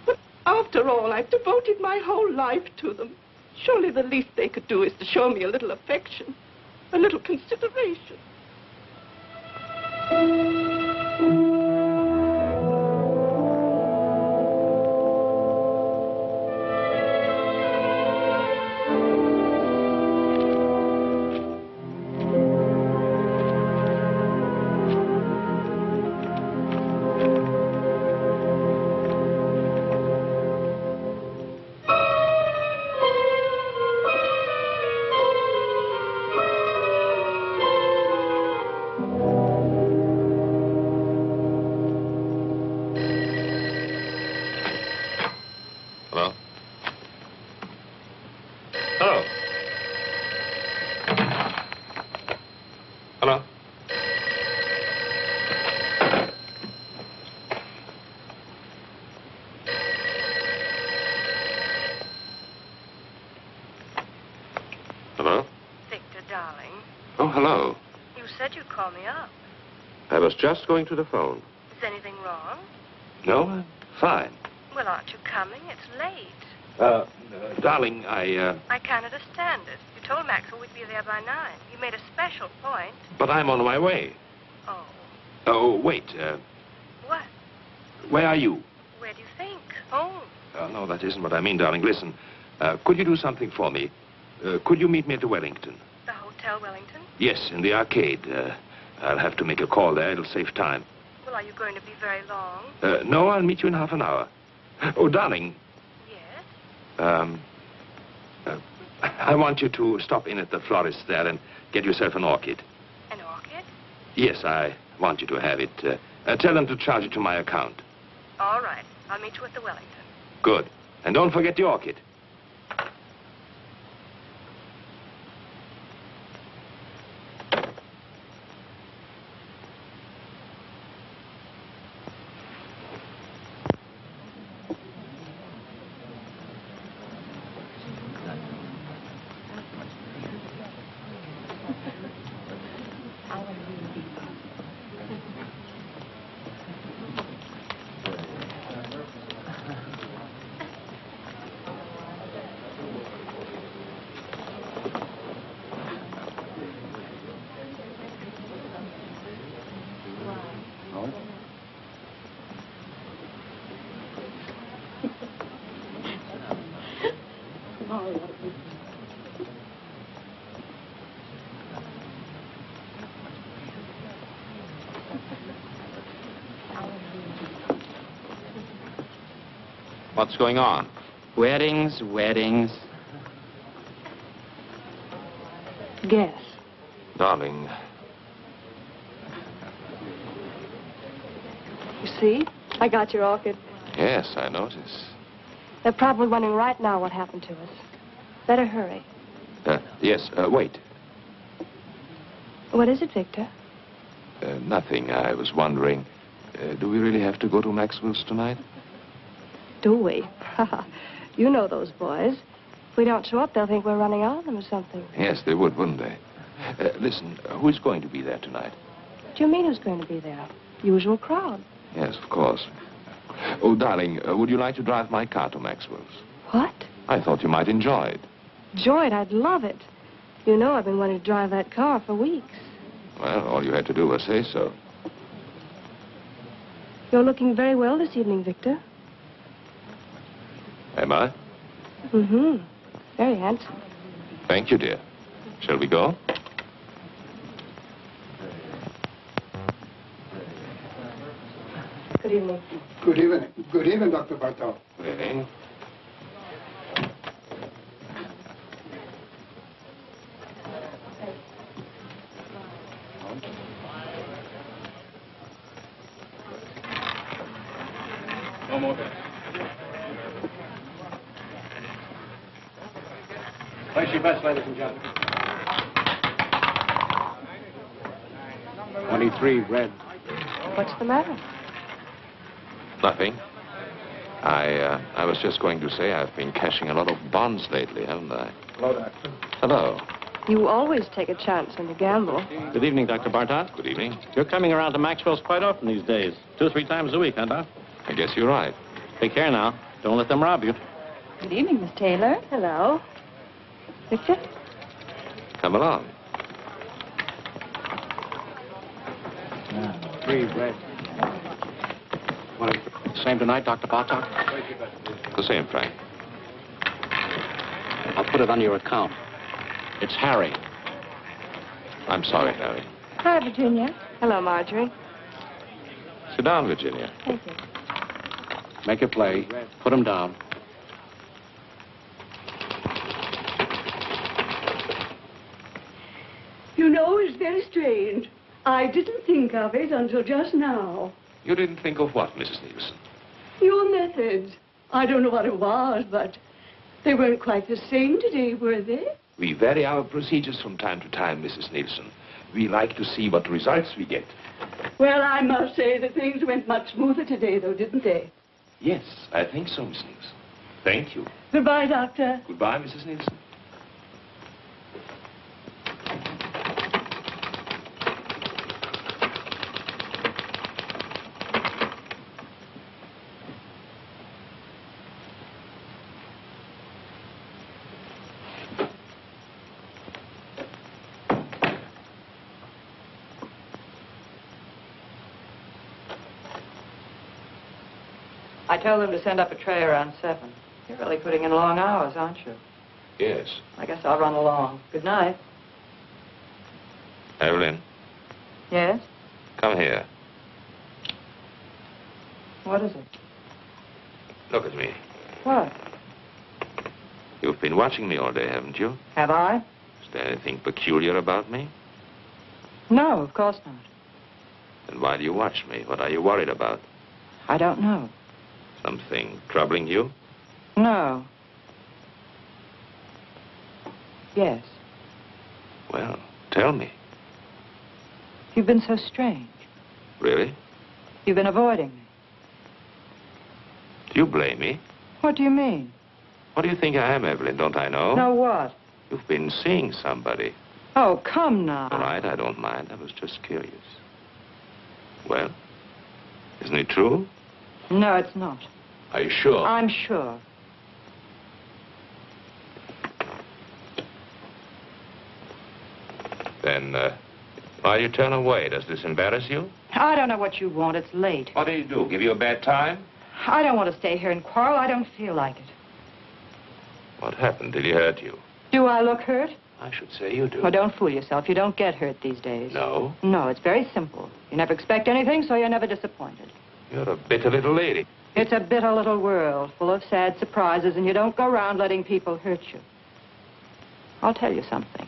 But after all, I've devoted my whole life to them. Surely the least they could do is to show me a little affection, a little consideration. Hello? Hello? Hello? Hello? Victor, darling, Oh, hello. you said you'd call me up. I was just going to the phone. Is anything wrong? No, I'm fine. Well, aren't you coming? It's late. Darling, I can't understand it. You told Maxwell we'd be there by 9. You made a special point. but I'm on my way. Oh. Oh, wait, What? where are you? Where do you think? Home. No, that isn't what I mean, darling. Listen, could you do something for me? Could you meet me at the Wellington? The Hotel Wellington? Yes, in the arcade. I'll have to make a call there. It'll save time. Well, are you going to be very long? No, I'll meet you in half an hour. Oh, darling. Yes? I want you to stop in at the florist there and get yourself an orchid. An orchid? Yes, I want you to have it. Tell them to charge it to my account. All right. I'll meet you at the Wellington. Good. And don't forget the orchid. What's going on? Weddings, weddings. Guess. Darling, You see? I got your orchid. yes, I notice. They're probably wondering right now what happened to us. Better hurry. Yes, wait. What is it, Victor? Nothing. I was wondering, do we really have to go to Maxwell's tonight? Do we? You know those boys. If we don't show up, they'll think we're running on them or something. Yes, they would, wouldn't they? Listen, who's going to be there tonight? What do you mean who's going to be there? Usual crowd. Yes, of course. Oh, darling, would you like to drive my car to Maxwell's? What? I thought you might enjoy it. Joy, I'd love it. You know I've been wanting to drive that car for weeks. Well, all you had to do was say so. You're looking very well this evening, Victor. Am I? Mm-hmm. Very handsome. Thank you, dear. Shall we go? Good evening. Good evening. Good evening, Dr. Bartel. Good evening. No more there. Place your bets, ladies and gentlemen. 23 red. What's the matter? Nothing. I was just going to say I've been cashing a lot of bonds lately, haven't I? Hello, Doctor. Hello. You always take a chance when you gamble. Good evening, Dr. Bartot. Good evening. You're coming around to Maxwell's quite often these days. 2 or 3 times a week, huh, Doc? I guess you're right. Take care now. Don't let them rob you. Good evening, Miss Taylor. Hello. Victor? Come along. Three red. Same tonight, Dr. Bartok? The same, Frank. I'll put it on your account. It's Harry. I'm sorry, Harry. Hi, Virginia. Hello, Marjorie. Sit down, Virginia. Thank you. Make it play. Put him down. You know, it's very strange. I didn't think of it until just now. You didn't think of what, Mrs. Nielsen? Your methods. I don't know what it was, but they weren't quite the same today, were they? We vary our procedures from time to time, Mrs. Nielsen. We like to see what results we get. Well, I must say that things went much smoother today, though, didn't they? Yes, I think so, Miss Nielsen. Thank you. Goodbye, Doctor. Goodbye, Mrs. Nielsen. I told them to send up a tray around 7. You're really putting in long hours, aren't you? Yes. I guess I'll run along. Good night. Evelyn, Yes? come here. What is it? Look at me. What? You've been watching me all day, haven't you? Have I? Is there anything peculiar about me? No, of course not. Then why do you watch me? What are you worried about? I don't know. Something troubling you? No. Yes. Well, tell me. You've been so strange. Really? You've been avoiding me. Do you blame me? What do you mean? What do you think I am, Evelyn? Don't I know? No what? You've been seeing somebody. Oh, come now. All right, I don't mind. I was just curious. Well, isn't it true? No, it's not. Are you sure? I'm sure. Then, why do you turn away? Does this embarrass you? I don't know what you want. It's late. What do you do? Give you a bad time? I don't want to stay here and quarrel. I don't feel like it. What happened? Did he hurt you? Do I look hurt? I should say you do. Well, don't fool yourself. You don't get hurt these days. No? No, it's very simple. You never expect anything, so you're never disappointed. You're a bitter little lady. It's a bitter little world full of sad surprises, and you don't go around letting people hurt you. I'll tell you something.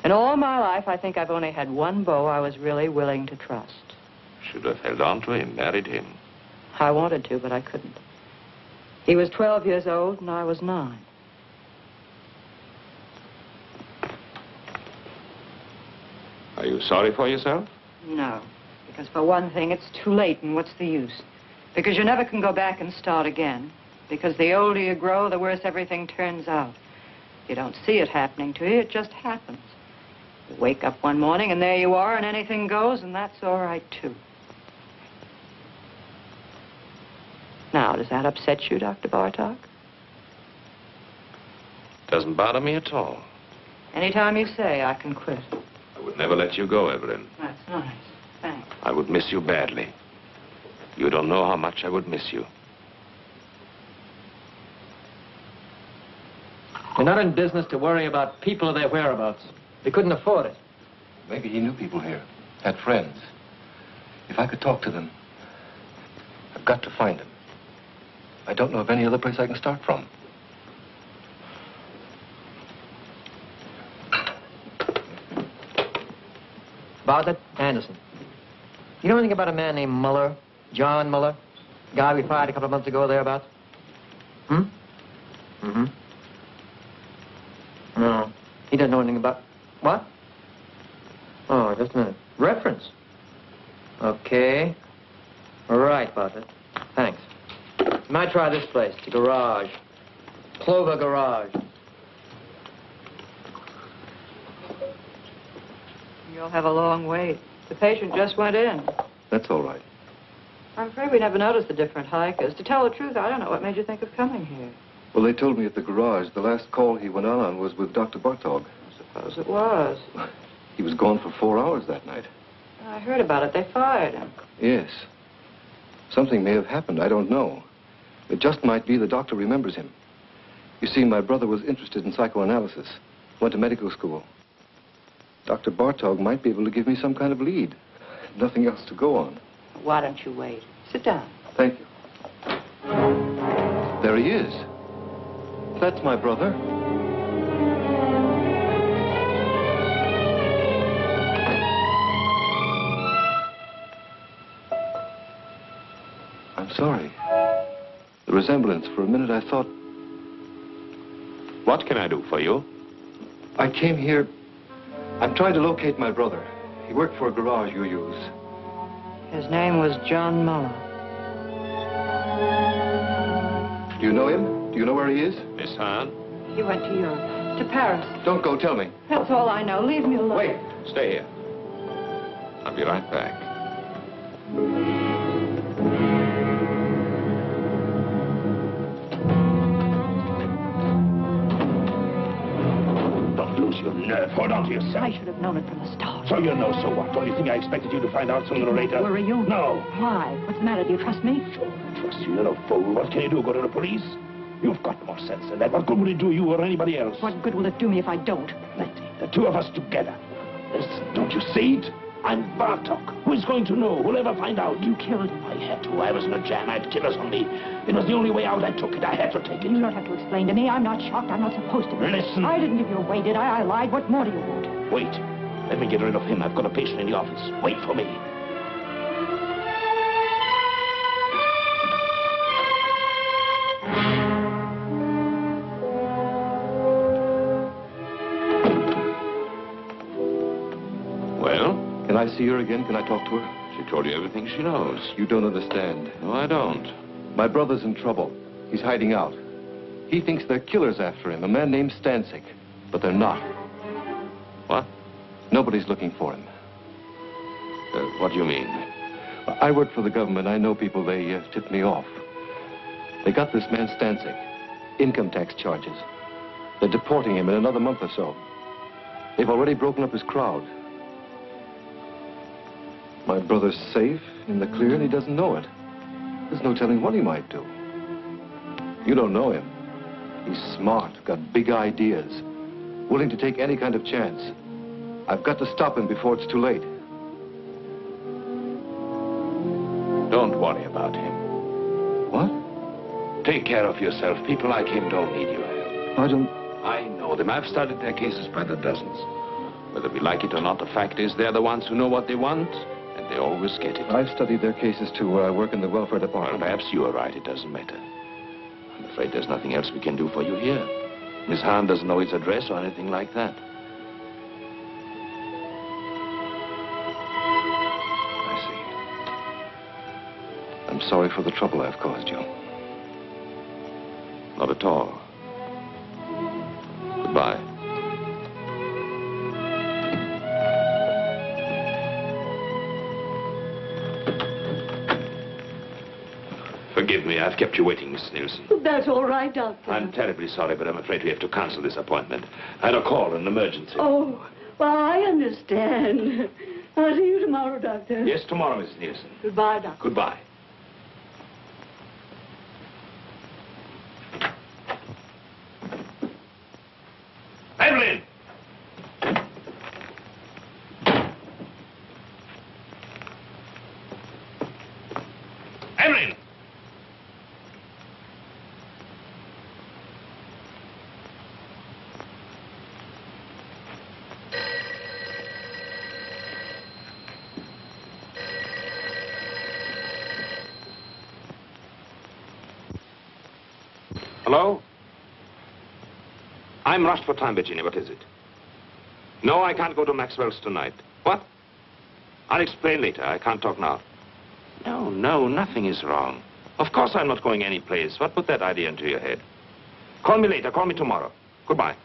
In all my life, I think I've only had one beau I was really willing to trust. Should have held on to him, married him. I wanted to, but I couldn't. He was 12 years old, and I was 9. Are you sorry for yourself? No, because for one thing, it's too late, and what's the use? Because you never can go back and start again. Because the older you grow, the worse everything turns out. You don't see it happening to you, it just happens. You wake up one morning, and there you are, and anything goes, and that's all right, too. Now, does that upset you, Dr. Bartok? Doesn't bother me at all. Anytime you say, I can quit. I would never let you go, Evelyn. That's nice. Thanks. I would miss you badly. You don't know how much I would miss you. You're not in business to worry about people or their whereabouts. You couldn't afford it. Maybe he knew people here, had friends. If I could talk to them, I've got to find them. I don't know of any other place I can start from. Bartlett, Anderson. You know anything about a man named Muller? John Muller? Guy we fired a couple of months ago thereabouts? Hmm? Mm-hmm. No. He doesn't know anything about... What? Oh, just a minute. Reference? Okay. All right, Bartlett. Thanks. You might try this place, the garage. Clover Garage. You'll have a long wait. The patient just went in. That's all right. I'm afraid we never noticed the different hikers. To tell the truth, I don't know what made you think of coming here. Well, they told me at the garage the last call he went on was with Dr. Bartog. Suppose it was. He was gone for 4 hours that night. I heard about it. They fired him. Yes. Something may have happened. I don't know. It just might be the doctor remembers him. You see, my brother was interested in psychoanalysis. Went to medical school. Dr. Bartog might be able to give me some kind of lead. Nothing else to go on. Why don't you wait? Sit down. Thank you. There he is. That's my brother. I'm sorry. The resemblance, for a minute I thought... What can I do for you? I came here... I'm trying to locate my brother. He worked for a garage you use. His name was John Muller. Do you know him? Do you know where he is? Miss Hahn? He went to Europe. To Paris. Don't go, tell me. That's all I know. Leave me alone. Wait. Stay here. I'll be right back. Don't lose your nerve. Hold on to yourself. I should have known it from the start. So you know, so what? Don't you think I expected you to find out sooner or later? Worry you? No. Why? What's the matter? Do you trust me? Sure, I trust you. You're no fool. What can you do? Go to the police? You've got more sense than that. What good will it do you or anybody else? What good will it do me if I don't? Plenty. The two of us together. Listen, don't you see it? I'm Bartok. Who is going to know? Who'll ever find out? You killed him. I had to. I was in a jam. I had killers on me. It was the only way out. I took it. I had to take it. You don't have to explain to me. I'm not shocked. I'm not supposed to be. Listen. I didn't give you away, did I? I lied. What more do you want? Wait. Let me get rid of him. I've got a patient in the office. Wait for me. Can I see her again? Can I talk to her? She told you everything she knows. You don't understand. No, I don't. My brother's in trouble. He's hiding out. He thinks they're killers after him, a man named Stancic. But they're not. What? Nobody's looking for him. What do you mean? I work for the government. I know people. They tipped me off. They got this man Stancic. Income tax charges. They're deporting him in another month or so. They've already broken up his crowd. My brother's safe, in the clear, and he doesn't know it. There's no telling what he might do. You don't know him. He's smart, got big ideas, willing to take any kind of chance. I've got to stop him before it's too late. Don't worry about him. What? Take care of yourself. People like him don't need your help. I know them. I've studied their cases by the dozens. Whether we like it or not, the fact is they're the ones who know what they want, and they always get it. I've studied their cases too. I work in the welfare department. Well, perhaps you are right. It doesn't matter. I'm afraid there's nothing else we can do for you here. Miss Hahn doesn't know his address or anything like that. I'm sorry for the trouble I've caused you. Not at all. Goodbye. Forgive me, I've kept you waiting, Mrs. Nielsen. That's all right, Doctor. I'm terribly sorry, but I'm afraid we have to cancel this appointment. I had a call, an emergency. Oh, well, I understand. I'll see you tomorrow, Doctor. Yes, tomorrow, Mrs. Nielsen. Goodbye, Doctor. Goodbye. Evelyn! Evelyn! Hello? I'm rushed for time, Virginia. What is it? No, I can't go to Maxwell's tonight. What? I'll explain later. I can't talk now. No, nothing is wrong. Of course I'm not going any place. What put that idea into your head? Call me later. Call me tomorrow. Goodbye.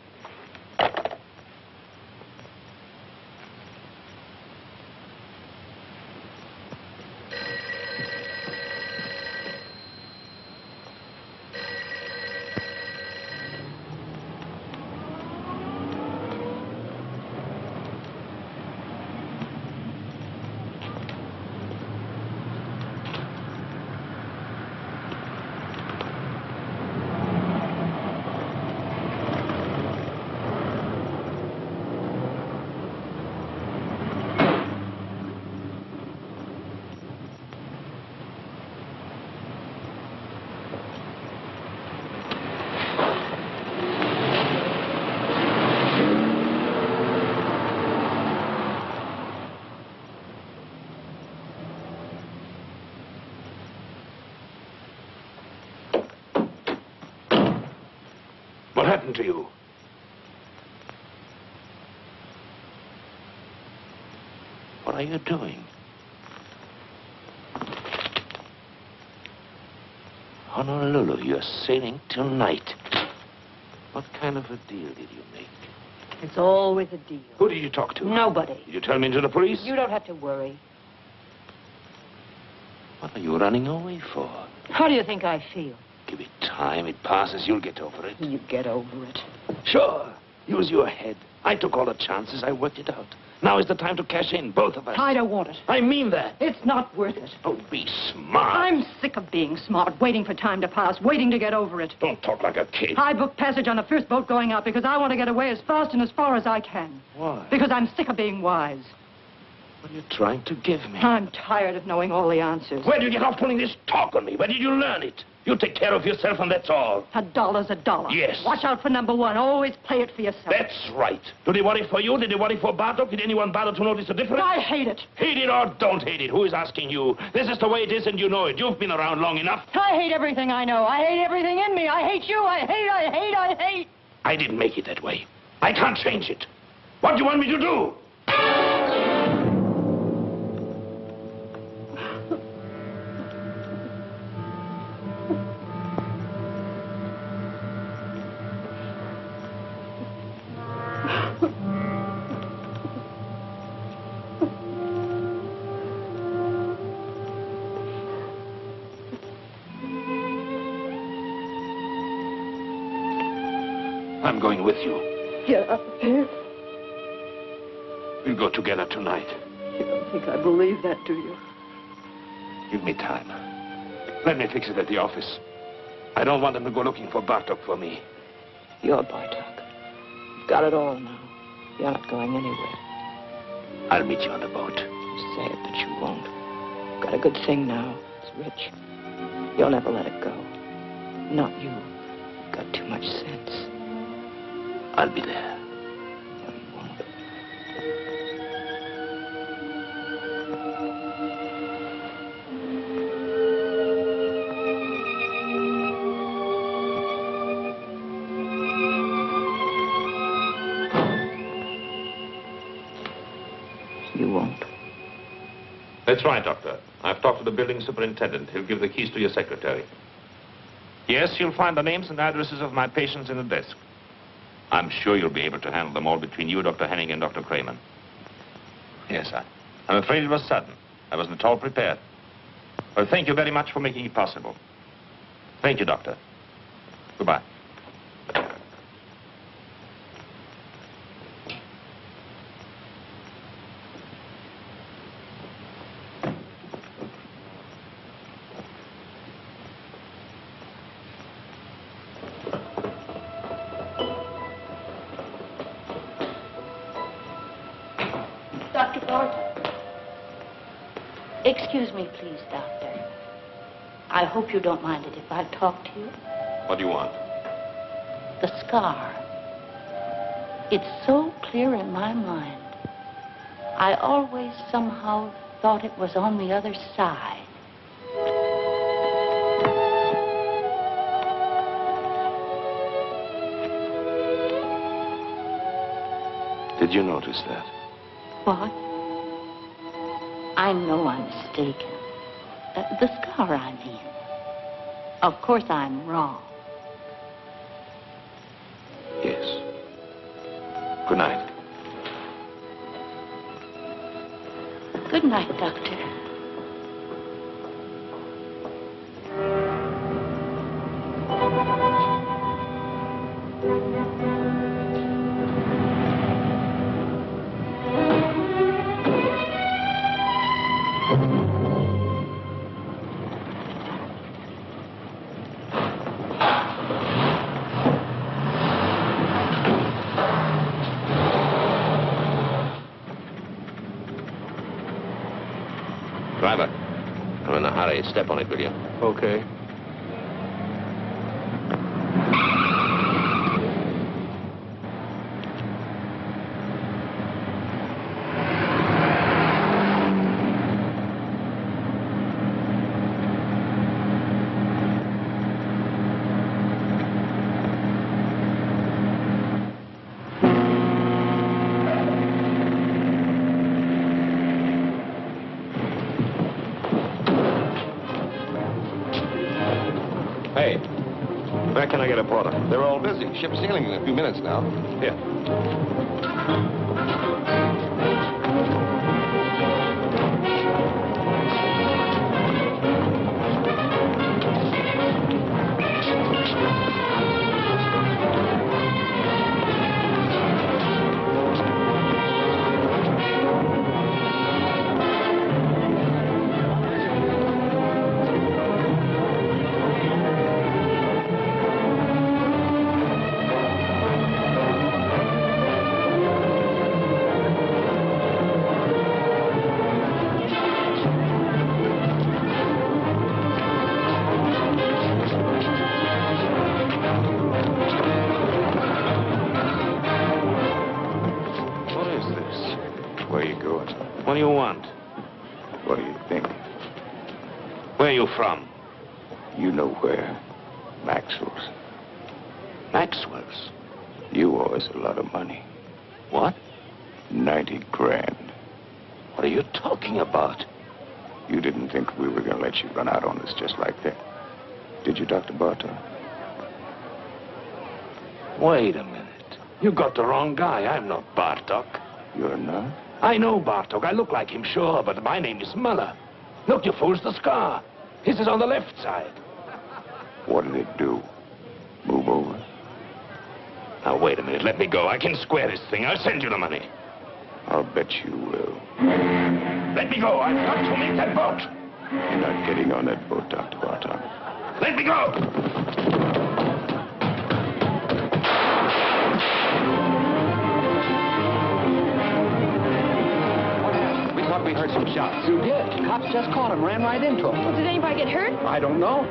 happened to you? What are you doing? Honolulu, you're sailing tonight. What kind of a deal did you make? It's always a deal. Who did you talk to? Nobody. Did you tell me to the police? You don't have to worry. What are you running away for? How do you think I feel? Give it time. It passes. You'll get over it. You get over it. Sure. Use your head. I took all the chances. I worked it out. Now is the time to cash in, both of us. I don't want it. I mean that. It's not worth it. Oh, be smart. I'm sick of being smart, waiting for time to pass, waiting to get over it. Don't talk like a kid. I booked passage on the first boat going out because I want to get away as fast and as far as I can. Why? Because I'm sick of being wise. What are you trying to give me? I'm tired of knowing all the answers. Where did you get off pulling this talk on me? Where did you learn it? You take care of yourself and that's all. $1's $1. Yes. Watch out for number one. Always play it for yourself. That's right. Do they worry for you? Did they worry for Bartok? Did anyone bother to notice the difference? I hate it. Hate it or don't hate it. Who is asking you? This is the way it is and you know it. You've been around long enough. I hate everything I know. I hate everything in me. I hate you. I hate. I didn't make it that way. I can't change it. What do you want me to do? I'm going with you. Get up here. We'll go together tonight. You don't think I believe that, do you? Give me time. Let me fix it at the office. I don't want them to go looking for Bartok for me. You're Bartok. You've got it all now. You're not going anywhere. I'll meet you on the boat. You say it, but you won't. You've got a good thing now. It's rich. You'll never let it go. Not you. You've got too much sense. I'll be there. No, you won't. You won't. That's right, Doctor. I've talked to the building superintendent. He'll give the keys to your secretary. Yes, you'll find the names and addresses of my patients in the desk. I'm sure you'll be able to handle them all between you, Dr. Henning, and Dr. Kramer. Yes, I'm afraid it was sudden. I wasn't at all prepared. Well, thank you very much for making it possible. Thank you, Doctor. Goodbye. Dr. Barton. Excuse me, please, Doctor. I hope you don't mind it if I talk to you. What do you want? The scar. It's so clear in my mind. I always somehow thought it was on the other side. Did you notice that? What? I know I'm mistaken. The scar, I mean. Of course I'm wrong. Yes. Good night. Good night, Doctor. Driver, I'm in a hurry. Step on it, will you? Okay. Hey, where can I get a porter? They're all busy. Ship's sailing in a few minutes now. Here. What do you want? What do you think? Where are you from? You know where. Maxwell's. Maxwell's? You owe us a lot of money. What? 90 grand. What are you talking about? You didn't think we were going to let you run out on us just like that. Did you, Dr. Bartok? Wait a minute. You got the wrong guy. I'm not Bartok. You're not? I know Bartok. I look like him, sure, but my name is Muller. Look, you fools, the scar. His is on the left side. What did it do? Move over? Now, wait a minute. Let me go. I can square this thing. I'll send you the money. I'll bet you will. Let me go. I've got to make that boat. You're not getting on that boat, Dr. Bartok. Let me go. We heard some shots. You did. Cops just caught him, ran right into him. Well, did anybody get hurt? I don't know.